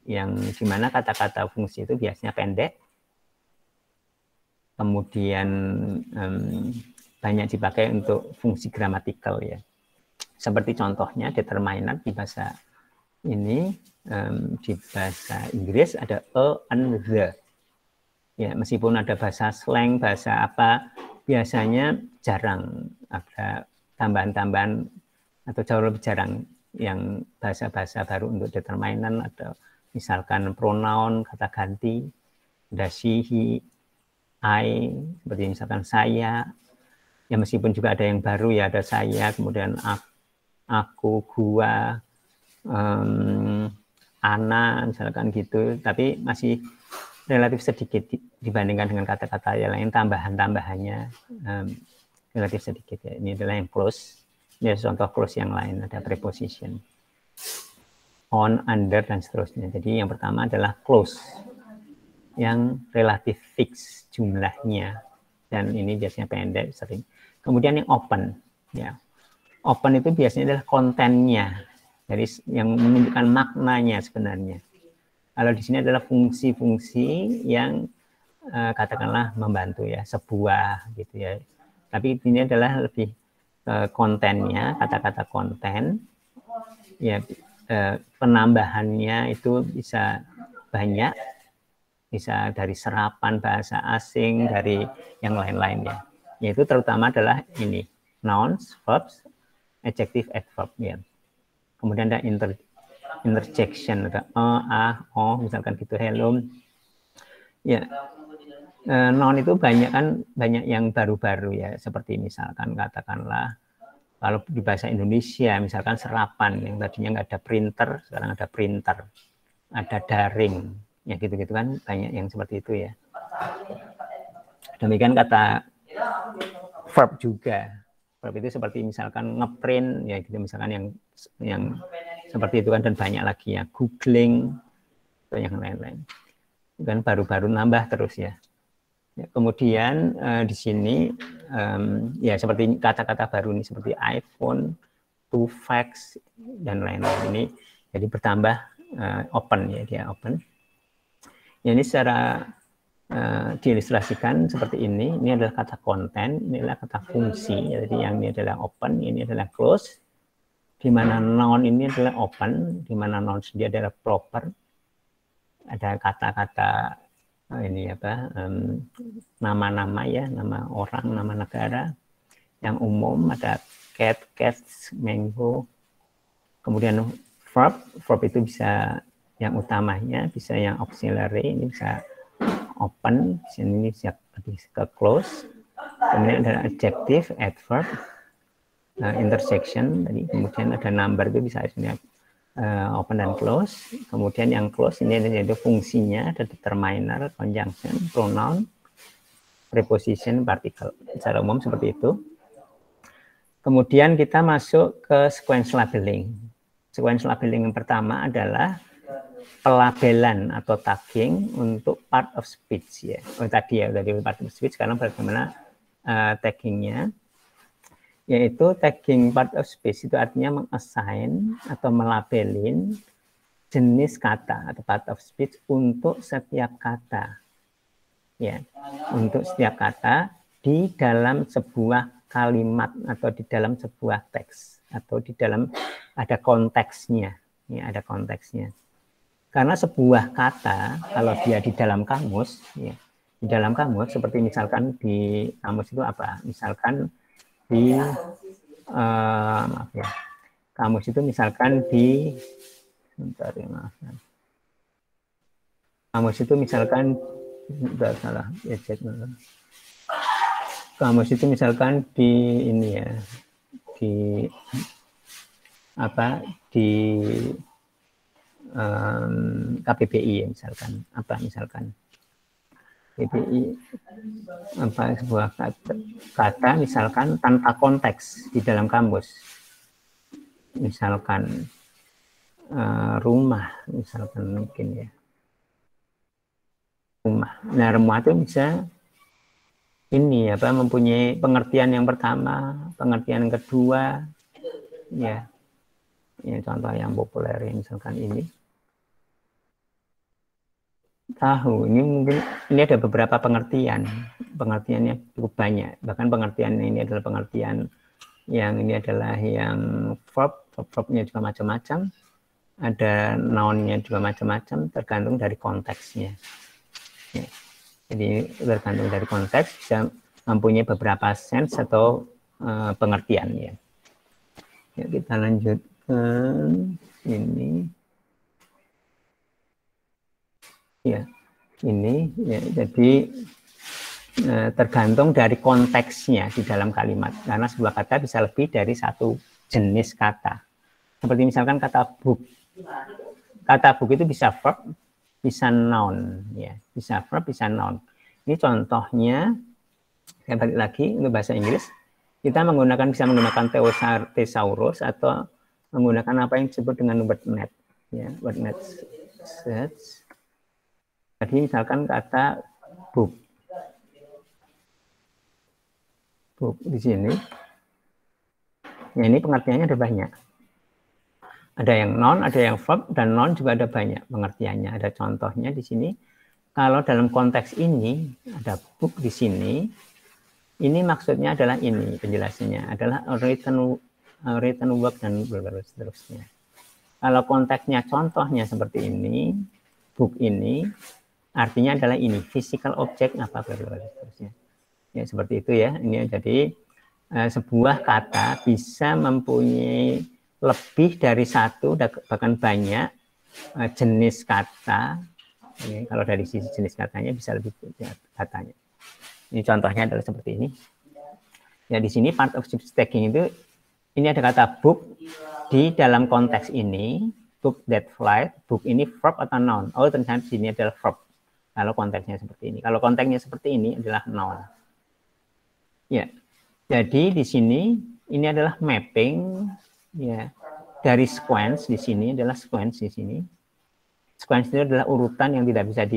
yang dimana kata-kata fungsi itu biasanya pendek, kemudian banyak dipakai untuk fungsi gramatikal ya. Seperti contohnya determinant di bahasa ini, di bahasa Inggris ada a and the. Ya, meskipun ada bahasa slang, bahasa apa, biasanya jarang ada tambahan-tambahan atau jauh lebih jarang yang bahasa-bahasa baru untuk determinant. Ada misalkan pronoun, kata ganti, ada she, he, I, seperti misalkan saya. Ya meskipun juga ada yang baru ya, ada saya, kemudian aku, gua, Ana, misalkan gitu, tapi masih relatif sedikit dibandingkan dengan kata-kata yang lain, tambahan-tambahannya relatif sedikit ya. Ini adalah yang close. Ini contoh close yang lain, ada preposition, on, under, dan seterusnya. Jadi yang pertama adalah close, yang relatif fix jumlahnya, dan ini biasanya pendek sering. Kemudian yang open, ya. Open itu biasanya adalah kontennya, jadi yang menunjukkan maknanya sebenarnya. Kalau di sini adalah fungsi-fungsi yang katakanlah membantu ya, sebuah gitu ya. Tapi ini adalah lebih kontennya, kata-kata konten. Ya, penambahannya itu bisa banyak, bisa dari serapan bahasa asing, dari yang lain-lain ya. Yaitu terutama adalah ini, nouns, verbs, adjective, adverb ya. Kemudian ada interjection, ada o, misalkan gitu, hello. Ya, noun itu banyak yang baru-baru ya, seperti misalkan katakanlah kalau di bahasa Indonesia misalkan serapan, yang tadinya nggak ada printer, sekarang ada printer, ada daring, ya gitu-gitu kan, banyak yang seperti itu ya. Demikian kata verb juga. Verb itu seperti misalkan ngeprint ya gitu, misalkan yang seperti itu kan, dan banyak lagi ya, googling atau yang lain-lain kan, baru-baru nambah terus ya. Ya, kemudian di sini ya seperti kata-kata baru ini seperti iPhone, to fax, dan lain-lain ini jadi bertambah open ya, dia open. Ya, ini secara diilustrasikan seperti ini. Ini adalah kata konten, ini adalah kata fungsi. Jadi yang ini adalah open, ini adalah close. Di mana noun ini adalah open, di mana noun sendiri adalah proper. Ada kata-kata ini apa, nama-nama ya, nama orang, nama negara. Yang umum ada cat, cats, mango. Kemudian verb itu bisa yang utamanya, bisa yang auxiliary, ini bisa open, sini bisa lebih ke close. Kemudian ada adjective, adverb, intersection, tadi kemudian ada number, itu bisa artinya open dan close. Kemudian yang close ini yaitu fungsinya, ada determiner, conjunction, pronoun, preposition, particle. Secara umum seperti itu. Kemudian kita masuk ke sequence labeling. Sequence labeling yang pertama adalah pelabelan atau tagging untuk part of speech ya. Tadi part of speech, sekarang bagaimana taggingnya, yaitu tagging part of speech itu artinya mengassign atau melabelin jenis kata atau part of speech untuk setiap kata ya, untuk setiap kata di dalam sebuah kalimat atau di dalam sebuah teks atau di dalam ada konteksnya ya, ada konteksnya. Karena sebuah kata kalau dia di dalam kamus ya, di dalam kamus seperti misalkan di kamus itu apa, misalkan di maaf ya, kamus itu misalkan di bentar ya, maaf. Kamus itu misalkan salah ya, kamus itu misalkan di ini ya, di apa, di KBBI ya, misalkan apa, misalkan KBBI apa, sebuah kata misalkan tanpa konteks di dalam kamus, misalkan rumah, misalkan mungkin ya rumah. Nah, rumah itu bisa ini apa, mempunyai pengertian yang pertama, pengertian yang kedua ya. Ini contoh yang populer ya, misalkan ini tahu, ini mungkin ini ada beberapa pengertiannya cukup banyak, bahkan pengertian ini adalah pengertian yang ini adalah yang verbnya juga macam-macam, ada noun-nya juga macam-macam, tergantung dari konteksnya ya. Jadi tergantung dari konteks bisa mempunyai beberapa sense atau pengertian ya. Ya, kita lanjut ini ya, ini ya, jadi tergantung dari konteksnya di dalam kalimat, karena sebuah kata bisa lebih dari satu jenis kata. Seperti misalkan kata book itu bisa verb, bisa noun ya, bisa verb, bisa noun. Ini contohnya, saya balik lagi untuk bahasa Inggris, kita bisa menggunakan thesaurus atau menggunakan apa yang disebut dengan wordnet ya, wordnet search. Jadi misalkan kata book di sini ya, ini pengertiannya ada banyak, ada yang noun, ada yang verb, dan noun juga ada banyak pengertiannya, ada contohnya di sini. Kalau dalam konteks ini ada book di sini, ini maksudnya adalah ini, penjelasannya adalah written work dan seterusnya. Kalau konteksnya contohnya seperti ini, book ini artinya adalah ini, physical object apa seterusnya. Ya seperti itu ya. Ini jadi sebuah kata bisa mempunyai lebih dari satu bahkan banyak jenis kata. Ini, kalau dari sisi jenis katanya bisa lebih katanya. Ini contohnya adalah seperti ini. Ya di sini part of speech tagging itu, ini ada kata book di dalam konteks ini, book that flight, book ini verb atau noun. Oh ternyata di sini adalah verb. Kalau konteksnya seperti ini. Kalau konteksnya seperti ini adalah noun. Ya, jadi di sini ini adalah mapping ya dari sequence di sini adalah sequence di sini. Sequence itu adalah urutan yang tidak bisa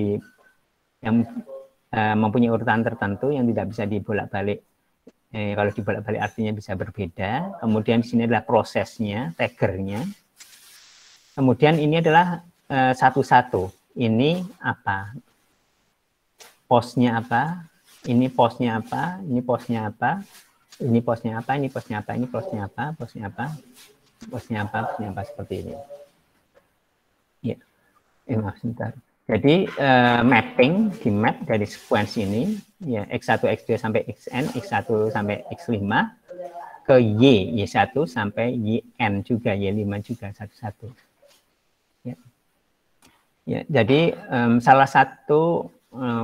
mempunyai urutan tertentu yang tidak bisa dibolak-balik. Kalau dibolak-balik artinya bisa berbeda. Kemudian di sini adalah prosesnya, taggernya. Kemudian ini adalah satu-satu. Ini apa? Postnya apa? Ini postnya apa? Ini postnya apa? Ini postnya apa? Ini postnya apa? Ini postnya apa? Postnya apa? Postnya apa? Postnya apa? Seperti ini. Ya, maaf sebentar. Jadi mapping di map dari sequence ini ya x1 x2 sampai xn, x1 sampai x5 ke y1 sampai yn juga, y5 juga satu-satu. Ya. Ya, jadi salah satu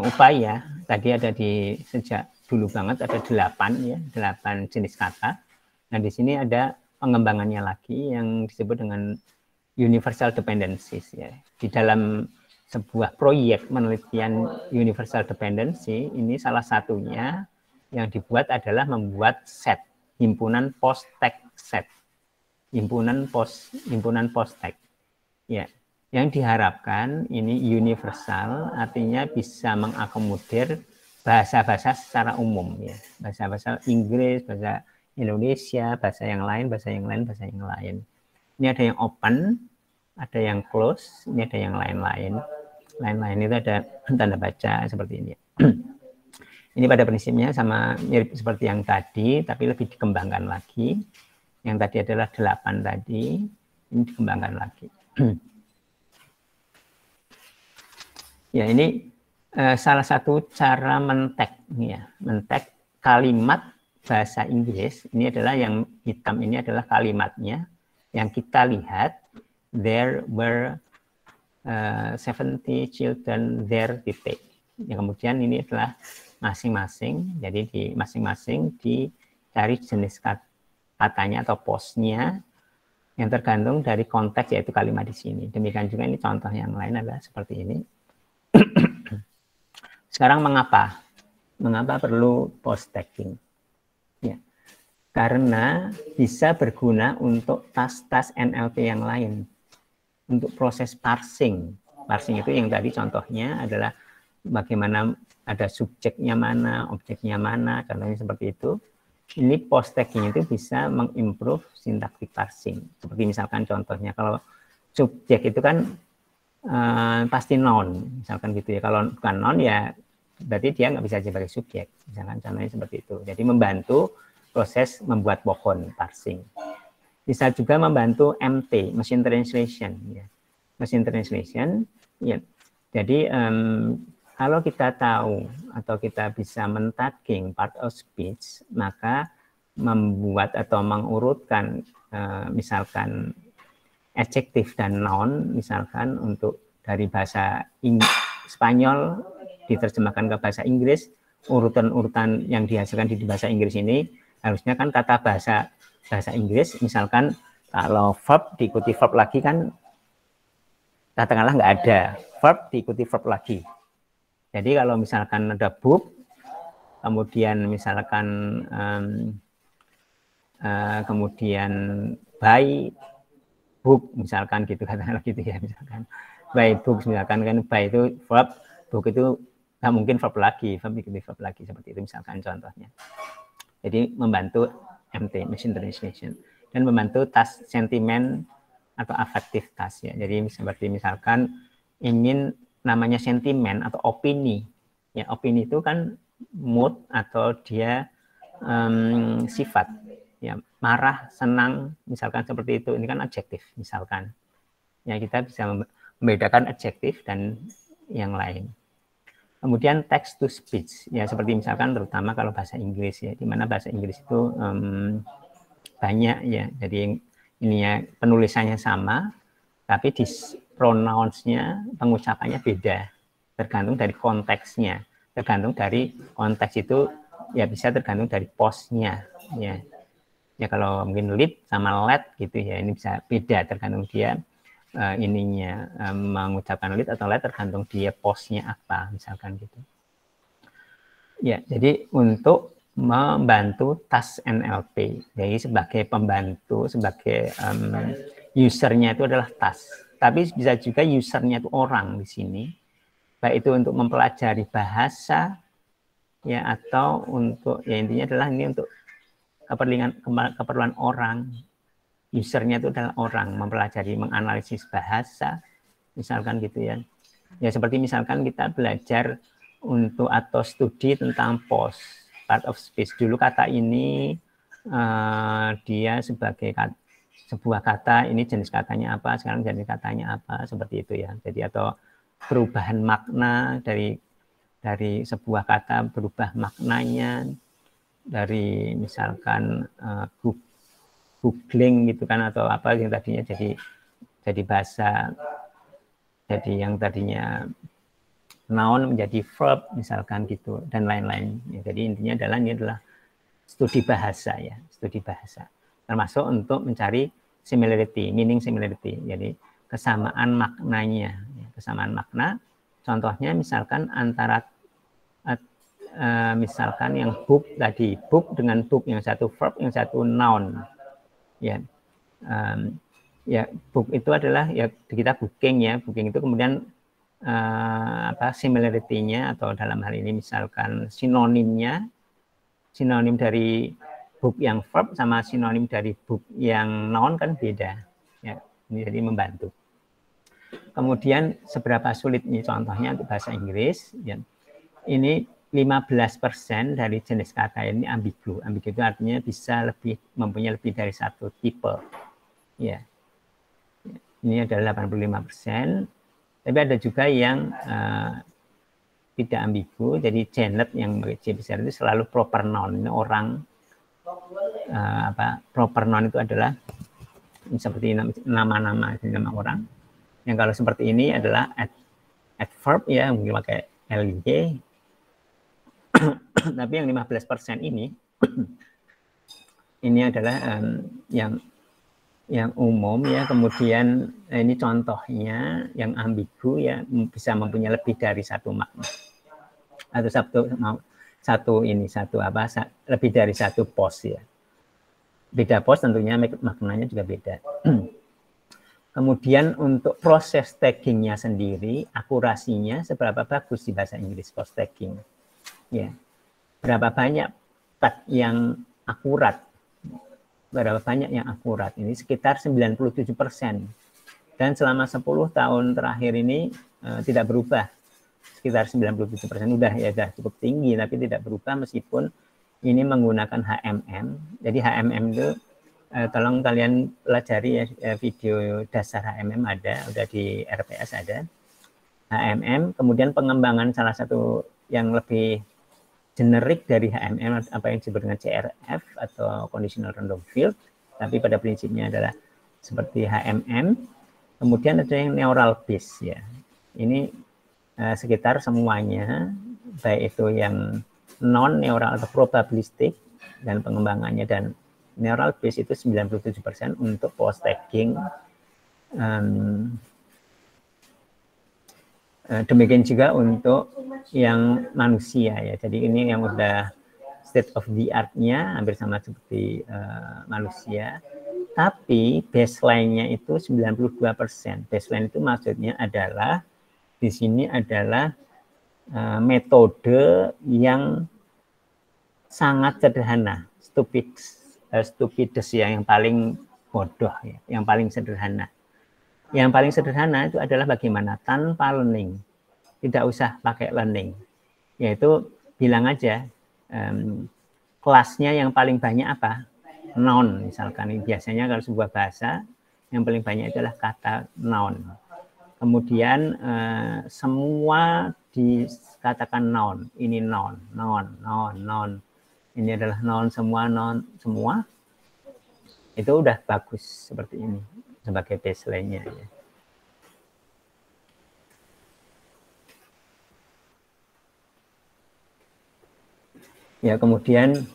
upaya tadi ada di sejak dulu banget ada 8 jenis kata. Nah, di sini ada pengembangannya lagi yang disebut dengan universal dependencies ya. Di dalam sebuah proyek penelitian universal dependency ini salah satunya yang dibuat adalah membuat set himpunan post tag set, himpunan post tag ya. Yang diharapkan ini universal, artinya bisa mengakomodir bahasa-bahasa secara umum ya, bahasa-bahasa Inggris, bahasa Indonesia, bahasa yang lain, bahasa yang lain, bahasa yang lain. Ini ada yang open, ada yang close, ini ada yang lain-lain. Lain-lain itu ada tanda baca seperti ini. Ini pada prinsipnya sama mirip seperti yang tadi, tapi lebih dikembangkan lagi. Yang tadi adalah 8 tadi, ini dikembangkan lagi. Ya, ini salah satu cara mentek, ya, mentek kalimat bahasa Inggris. Ini adalah yang hitam ini adalah kalimatnya. Yang kita lihat, there were 70 children there titik. Yang kemudian ini adalah masing-masing, jadi di masing-masing dicari jenis katanya atau postnya yang tergantung dari konteks yaitu kalimat di sini. Demikian juga ini contoh yang lain adalah seperti ini. Sekarang mengapa perlu post tagging? Ya, karena bisa berguna untuk tas-tas NLP yang lain, untuk proses parsing. Parsing itu yang tadi contohnya adalah bagaimana ada subjeknya mana, objeknya mana, contohnya seperti itu. Ini post tagging itu bisa mengimprove sintaktik parsing. Seperti misalkan contohnya kalau subjek itu kan pasti noun, misalkan gitu ya. Kalau bukan noun ya berarti dia nggak bisa sebagai subjek, misalkan contohnya seperti itu. Jadi membantu proses membuat pohon parsing. Bisa juga membantu MT, machine translation. Ya. Machine translation, ya. Jadi kalau kita tahu atau kita bisa men-tagging part of speech, maka membuat atau mengurutkan misalkan adjektif dan noun, misalkan untuk dari bahasa Spanyol diterjemahkan ke bahasa Inggris, urutan-urutan yang dihasilkan di bahasa Inggris ini harusnya kan kata bahasa Inggris, misalkan kalau verb diikuti verb lagi kan katakanlah nggak ada, verb diikuti verb lagi. Jadi kalau misalkan ada book, kemudian misalkan kemudian by book misalkan gitu, katakanlah gitu ya, misalkan by book misalkan kan by itu verb, book itu nggak mungkin verb lagi, verb diikuti verb lagi seperti itu misalkan contohnya. Jadi membantu MT, machine translation, dan membantu task sentimen atau affective task ya. Jadi seperti misalkan ingin namanya sentimen atau opini. Ya, opini itu kan mood atau dia sifat. Ya, marah, senang, misalkan seperti itu. Ini kan adjektif misalkan. Ya, kita bisa membedakan adjektif dan yang lain. Kemudian text to speech, ya seperti misalkan terutama kalau bahasa Inggris ya, di mana bahasa Inggris itu banyak ya, jadi ininya penulisannya sama, tapi di pronounce-nya, pengucapannya beda, tergantung dari konteksnya, tergantung dari konteks itu ya bisa tergantung dari post-nya ya. Ya kalau mungkin lead sama let gitu ya, ini bisa beda tergantung dia mengucapkan lead atau let tergantung dia postnya apa misalkan gitu ya. Jadi untuk membantu task NLP, jadi sebagai pembantu, sebagai usernya itu adalah task, tapi bisa juga usernya itu orang di sini, baik itu untuk mempelajari bahasa ya atau untuk ya intinya adalah ini untuk keperluan orang. Usernya itu adalah orang, mempelajari, menganalisis bahasa, misalkan gitu ya. Ya seperti misalkan kita belajar untuk atau studi tentang post, part of speech. Dulu kata ini dia sebagai sebuah kata, ini jenis katanya apa, sekarang jenis katanya apa, seperti itu ya. Jadi atau perubahan makna dari sebuah kata, berubah maknanya dari misalkan googling gitu kan atau apa yang tadinya jadi bahasa, jadi yang tadinya noun menjadi verb misalkan gitu dan lain-lain ya. Jadi intinya adalah ini adalah studi bahasa ya, studi bahasa termasuk untuk mencari similarity, meaning similarity, jadi kesamaan maknanya ya, kesamaan makna. Contohnya misalkan antara misalkan yang book tadi, book dengan book, yang satu verb yang satu noun ya, Ya, book itu adalah ya kita booking ya. Booking itu kemudian similarity-nya atau dalam hal ini misalkan sinonimnya, sinonim dari book yang verb sama sinonim dari book yang noun kan beda. Ya, ini jadi membantu. Kemudian seberapa sulit ini contohnya untuk bahasa Inggris. Ya. Ini 15% dari jenis kata ini ambigu. Ambigu itu artinya bisa mempunyai lebih dari satu tipe. Ya. Ini adalah 85%. Tapi ada juga yang tidak ambigu. Jadi Janet yang J besar itu selalu proper noun. Ini orang proper noun itu adalah seperti nama-nama orang. Yang kalau seperti ini adalah adverb ya, mungkin pakai ly. Tapi yang 15% ini adalah yang umum ya. Kemudian ini contohnya yang ambigu ya, bisa mempunyai lebih dari satu makna atau lebih dari satu pos ya. Beda pos tentunya maknanya juga beda. Kemudian untuk proses taggingnya sendiri, akurasinya seberapa bagus di bahasa Inggris post tagging ya. Berapa banyak tag yang akurat. Berapa banyak yang akurat, ini sekitar 97%. Dan selama 10 tahun terakhir ini tidak berubah, sekitar 97%. Udah cukup tinggi, tapi tidak berubah meskipun ini menggunakan HMM. Jadi HMM itu, tolong kalian pelajari ya, video dasar HMM ada, udah di RPS ada. HMM, kemudian pengembangan salah satu yang lebih generik dari HMM, apa yang disebut dengan CRF atau Conditional Random Field, tapi pada prinsipnya adalah seperti HMM. Kemudian ada yang neural base ya. Ini sekitar semuanya, baik itu yang non neural atau probabilistik dan pengembangannya, dan neural base itu 97% untuk post tagging. Demikian juga untuk yang manusia ya. Jadi ini yang udah state of the art-nya hampir sama seperti manusia. Tapi baseline-nya itu 92%. Baseline itu maksudnya adalah di sini adalah metode yang sangat sederhana, stupidus ya, yang paling bodoh ya, yang paling sederhana. Yang paling sederhana itu adalah bagaimana tanpa learning, tidak usah pakai learning, yaitu bilang aja kelasnya yang paling banyak apa? Noun misalkan. Biasanya kalau sebuah bahasa yang paling banyak adalah kata noun. Kemudian semua dikatakan noun. Ini noun. Ini adalah noun semua. Itu udah bagus seperti ini sebagai baseline-nya ya. Ya, kemudian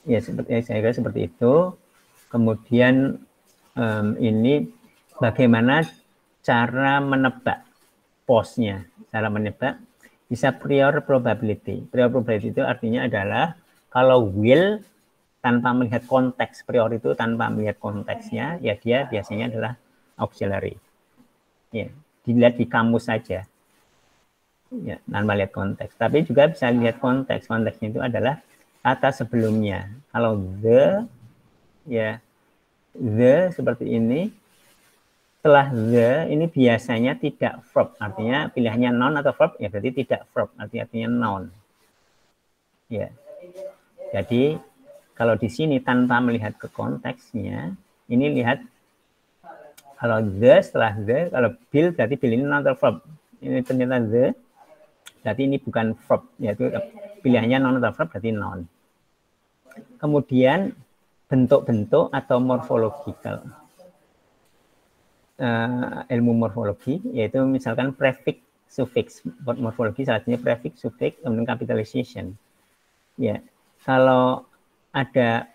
ya seperti saya kira seperti itu. Kemudian ini bagaimana cara menebak posnya. Cara menebak bisa prior probability. Prior probability itu artinya adalah kalau will tanpa melihat konteks, prior itu tanpa melihat konteksnya, ya dia biasanya adalah auxiliary. Ya, dilihat di kamus saja. Ya, tanpa lihat konteks. Tapi juga bisa lihat konteks. Konteksnya itu adalah kata sebelumnya. Kalau the seperti ini, setelah the ini biasanya tidak verb. Artinya pilihannya noun atau verb, ya berarti tidak verb. Artinya noun. Ya. Jadi kalau di sini tanpa melihat ke konteksnya, ini lihat kalau the setelah the, kalau Bill berarti Bill ini noun atau verb. Ini ternyata the, berarti ini bukan verb, yaitu pilihannya noun atau verb berarti noun. Kemudian bentuk-bentuk atau morphological. Ilmu morfologi, yaitu misalkan prefix, suffix. Morfologi salah satunya prefix, suffix, kemudian capitalization. Ya, kalau ada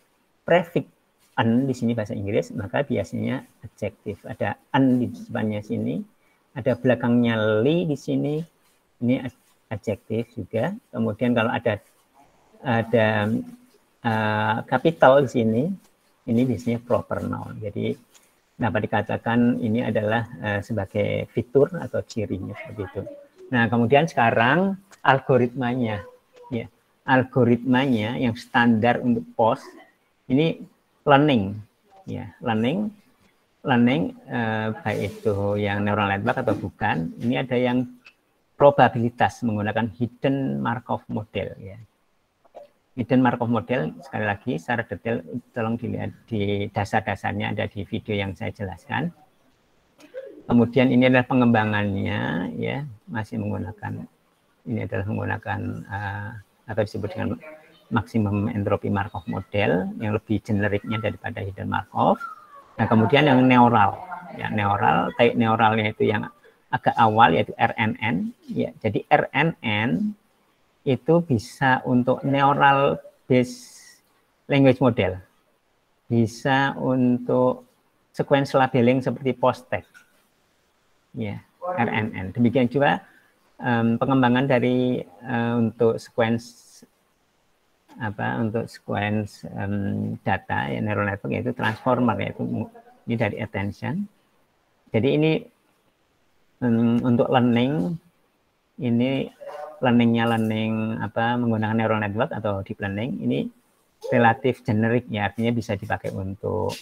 prefix an di sini bahasa Inggris, maka biasanya adjektif. Ada an di depannya sini, ada belakangnya li di sini, ini adjektif juga. Kemudian kalau ada capital di sini, ini biasanya proper noun. Jadi dapat dikatakan ini adalah sebagai fitur atau cirinya seperti itu. Nah, kemudian sekarang algoritmanya, ya, algoritmanya yang standar untuk POS ini learning, ya, learning baik itu yang neural network atau bukan. Ini ada yang probabilitas menggunakan hidden Markov model, ya. Hidden Markov model, sekali lagi secara detail tolong dilihat di dasar-dasarnya, ada di video yang saya jelaskan. Kemudian ini adalah pengembangannya, ya, masih menggunakan, ini adalah menggunakan atau disebut dengan maksimum entropi Markov model yang lebih generiknya daripada hidden Markov. Nah, kemudian yang neural, ya, neural, type neuralnya itu yang agak awal yaitu RNN, ya. Jadi RNN itu bisa untuk neural based language model, bisa untuk sequence labeling seperti post-text, ya, RNN. Demikian juga pengembangan dari untuk sequence data, ya, neural network, yaitu transformer, yaitu ini dari attention. Jadi ini untuk learning, ini learning menggunakan neural network atau deep learning, ini relatif generik, ya, artinya bisa dipakai untuk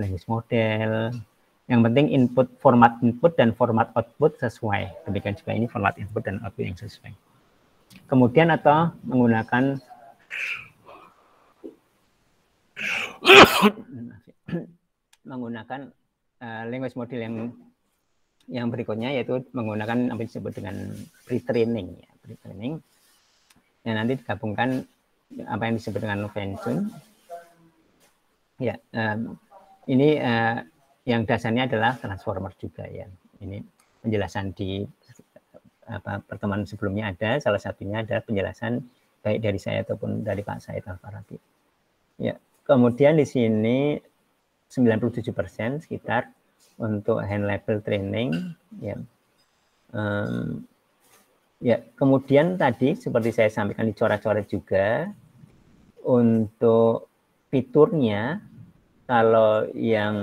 language model. Yang penting format input dan format output sesuai. Demikian juga ini format input dan output yang sesuai. Kemudian atau menggunakan language model yang berikutnya, yaitu menggunakan apa yang disebut dengan pre-training, ya, pre-training. Dan nanti digabungkan apa yang disebut dengan fine-tune. Ya, ini yang dasarnya adalah transformer juga, ya. Ini penjelasan di pertemuan sebelumnya ada, salah satunya ada penjelasan baik dari saya ataupun dari Pak Said Al-Farabi. Ya, kemudian di sini 97% sekitar untuk hand level training, ya. Ya, kemudian tadi seperti saya sampaikan dicoret-coret juga untuk fiturnya, kalau yang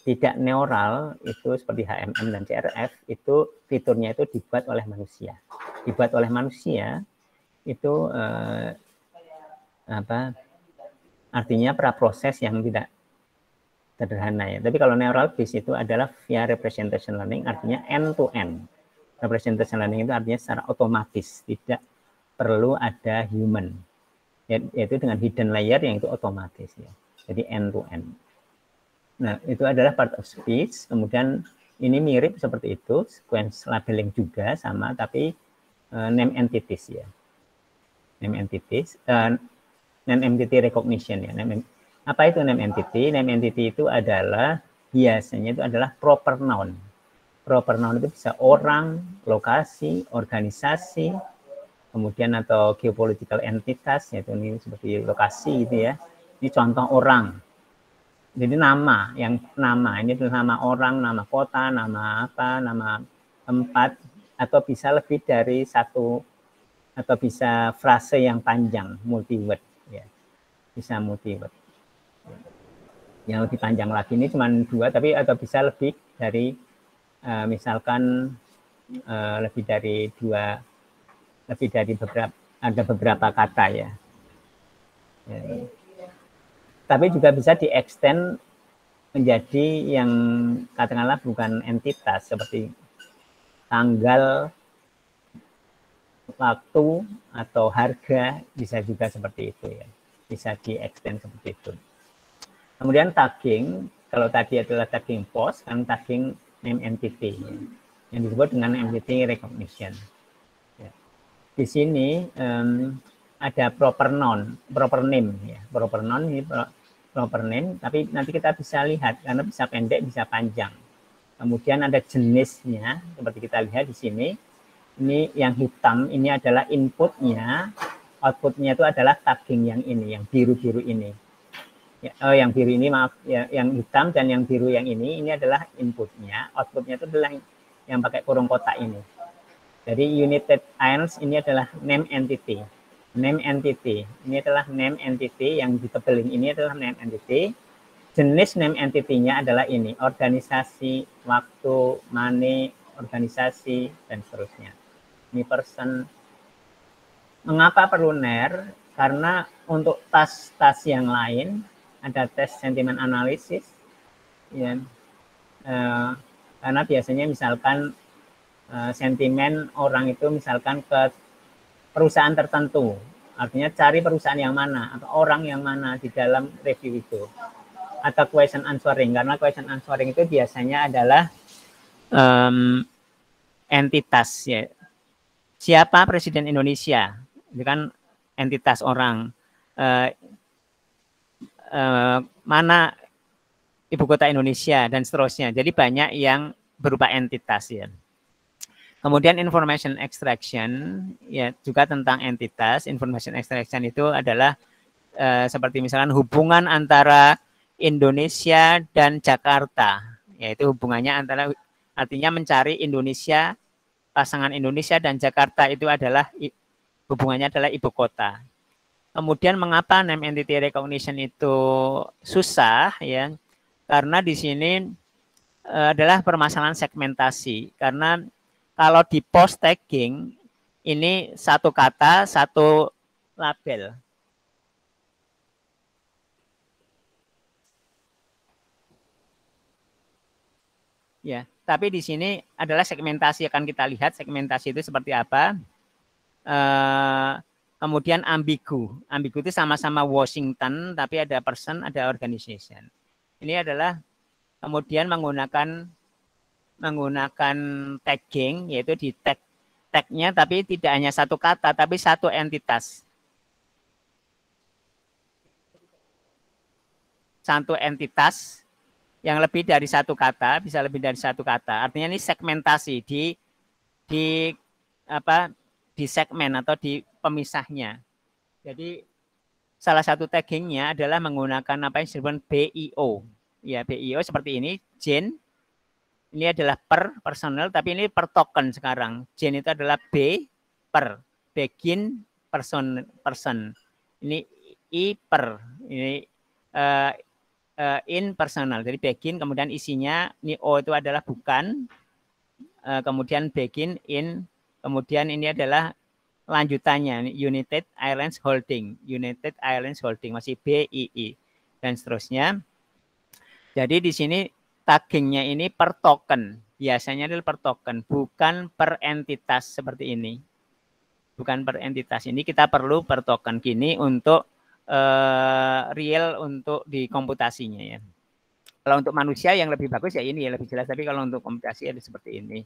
tidak neural itu seperti HMM dan CRF, itu fiturnya itu dibuat oleh manusia. Dibuat oleh manusia itu artinya praproses yang tidak sederhana, ya. Tapi kalau neural base itu adalah via representation learning, artinya end to end. Representation learning itu artinya secara otomatis, tidak perlu ada human, yaitu dengan hidden layer yang itu otomatis, ya. Jadi end to end. Nah, itu adalah part of speech. Kemudian ini mirip seperti itu, sequence labeling juga sama, tapi name entities, ya. Name entities, name entity recognition, ya. Apa itu name entity? Name entity itu adalah biasanya itu adalah proper noun. Proper noun itu bisa orang, lokasi, organisasi, kemudian atau geopolitical entitas, yaitu ini seperti lokasi gitu, ya. Ini contoh orang. Jadi nama, ini adalah nama orang, nama kota, nama apa, nama tempat, atau bisa lebih dari satu, atau bisa frase yang panjang, multi word, ya. Bisa multi word. Yang lebih panjang lagi ini cuma 2, tapi atau bisa lebih dari misalkan lebih dari beberapa kata, ya. Tapi juga bisa di-extend menjadi yang katakanlah bukan entitas, seperti tanggal, waktu, atau harga, bisa juga seperti itu, ya. Bisa di-extend seperti itu. Kemudian tagging, kalau tadi adalah tagging POS, kan tagging name entity, ya, yang disebut dengan entity recognition. Ya. Di sini ada proper noun, proper name, ya. Proper noun ini proper name, tapi nanti kita bisa lihat karena bisa pendek, bisa panjang. Kemudian ada jenisnya, seperti kita lihat di sini. Ini yang hitam, ini adalah inputnya, outputnya itu adalah tagging yang ini, yang biru-biru ini. Ya, yang biru ini, maaf, ya, yang hitam dan yang biru yang ini adalah inputnya, outputnya itu adalah yang pakai kurung kotak ini. Jadi United Ions ini adalah name entity. name entity. Ini adalah name entity yang ditebeling ini adalah name entity. Jenis name entity-nya adalah ini, organisasi, waktu, money, organisasi, dan seterusnya. Ini person. Mengapa perlu NER? Karena untuk tas-tas yang lain, ada tes sentimen analisis, ya, karena biasanya misalkan sentimen orang itu misalkan ke perusahaan tertentu, artinya cari perusahaan yang mana atau orang yang mana di dalam review itu. Atau question answering, karena question answering itu biasanya adalah entitas, ya. Siapa Presiden Indonesia? Itu kan entitas orang. Mana ibu kota Indonesia dan seterusnya. Jadi banyak yang berupa entitas, ya. Kemudian information extraction, ya, juga tentang entitas. Information extraction itu adalah seperti misalkan hubungan antara Indonesia dan Jakarta, yaitu hubungannya antara, artinya mencari Indonesia, pasangan Indonesia dan Jakarta itu adalah hubungannya adalah ibu kota. Kemudian mengapa name entity recognition itu susah, ya? Karena di sini adalah permasalahan segmentasi. Karena kalau di post tagging ini satu kata, satu label. Ya, tapi di sini adalah segmentasi, akan kita lihat segmentasi itu seperti apa. Kemudian ambigu itu sama-sama Washington, tapi ada person, ada organization. Ini adalah kemudian menggunakan tagging, yaitu di tagnya, tapi tidak hanya satu kata, tapi satu entitas. Satu entitas yang lebih dari satu kata, bisa lebih dari satu kata. Artinya ini segmentasi di segmen atau di pemisahnya. Jadi salah satu taggingnya adalah menggunakan apa yang disebut BIO. Ya, BIO seperti ini, Jane. Ini adalah per personal, tapi ini per token sekarang. Jane itu adalah B per begin person. Ini I per. Ini in personal, jadi begin, kemudian isinya ini O itu adalah bukan, kemudian begin in, kemudian ini adalah lanjutannya United Airlines Holding, masih BII dan seterusnya. Jadi di sini taggingnya ini per token, biasanya adalah per token, bukan per entitas seperti ini, bukan per entitas. Ini kita perlu per token gini untuk real untuk di komputasinya, ya. Kalau untuk manusia yang lebih bagus ya ini, ya lebih jelas, tapi kalau untuk komputasi ada seperti ini.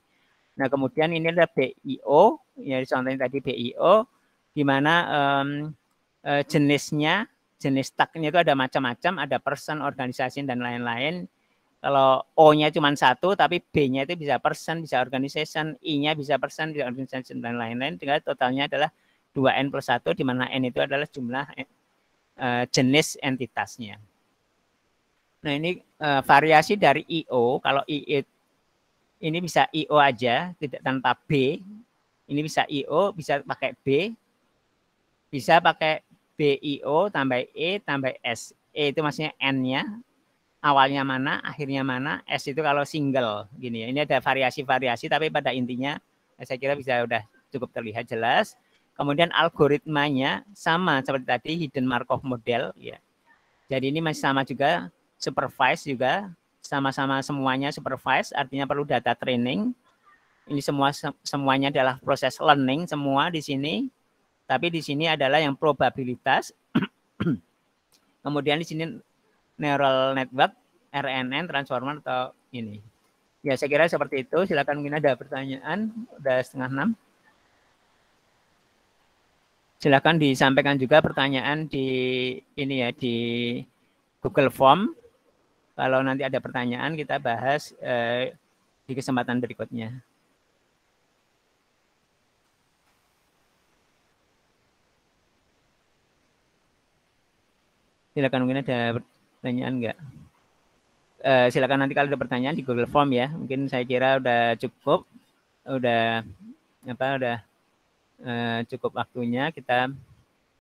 Nah, kemudian ini adalah BIO, ya contohnya tadi BIO, di mana jenisnya, jenis tagnya itu ada macam-macam, ada person, organisasi, dan lain-lain. Kalau O-nya cuma satu, tapi B-nya itu bisa person, bisa organization, I-nya bisa person, bisa organization, dan lain-lain. Dengan totalnya adalah 2N+1, di mana N itu adalah jumlah jenis entitasnya. Nah, ini variasi dari IO. Kalau I ini bisa IO aja, tidak tanpa B. Ini bisa IO, bisa pakai B. Bisa pakai BIO tambah E tambah S. E itu maksudnya N-nya. Awalnya mana, akhirnya mana. S itu kalau single. Gini ya. Ini ada variasi-variasi, tapi pada intinya saya kira bisa udah cukup terlihat jelas. Kemudian algoritmanya sama seperti tadi, hidden Markov model, ya. Jadi ini masih sama juga, supervise juga, sama-sama semuanya supervise, artinya perlu data training. Ini semuanya adalah proses learning semua di sini. Tapi di sini adalah yang probabilitas. Kemudian di sini neural network, RNN, transformer atau ini. Ya, saya kira seperti itu. Silakan mungkin ada pertanyaan. Udah 5:30. Silakan disampaikan juga pertanyaan di ini ya, di Google Form. Kalau nanti ada pertanyaan kita bahas di kesempatan berikutnya. Silakan, mungkin ada pertanyaan enggak? Silakan nanti kalau ada pertanyaan di Google Form, ya. Mungkin saya kira udah cukup, udah cukup waktunya kita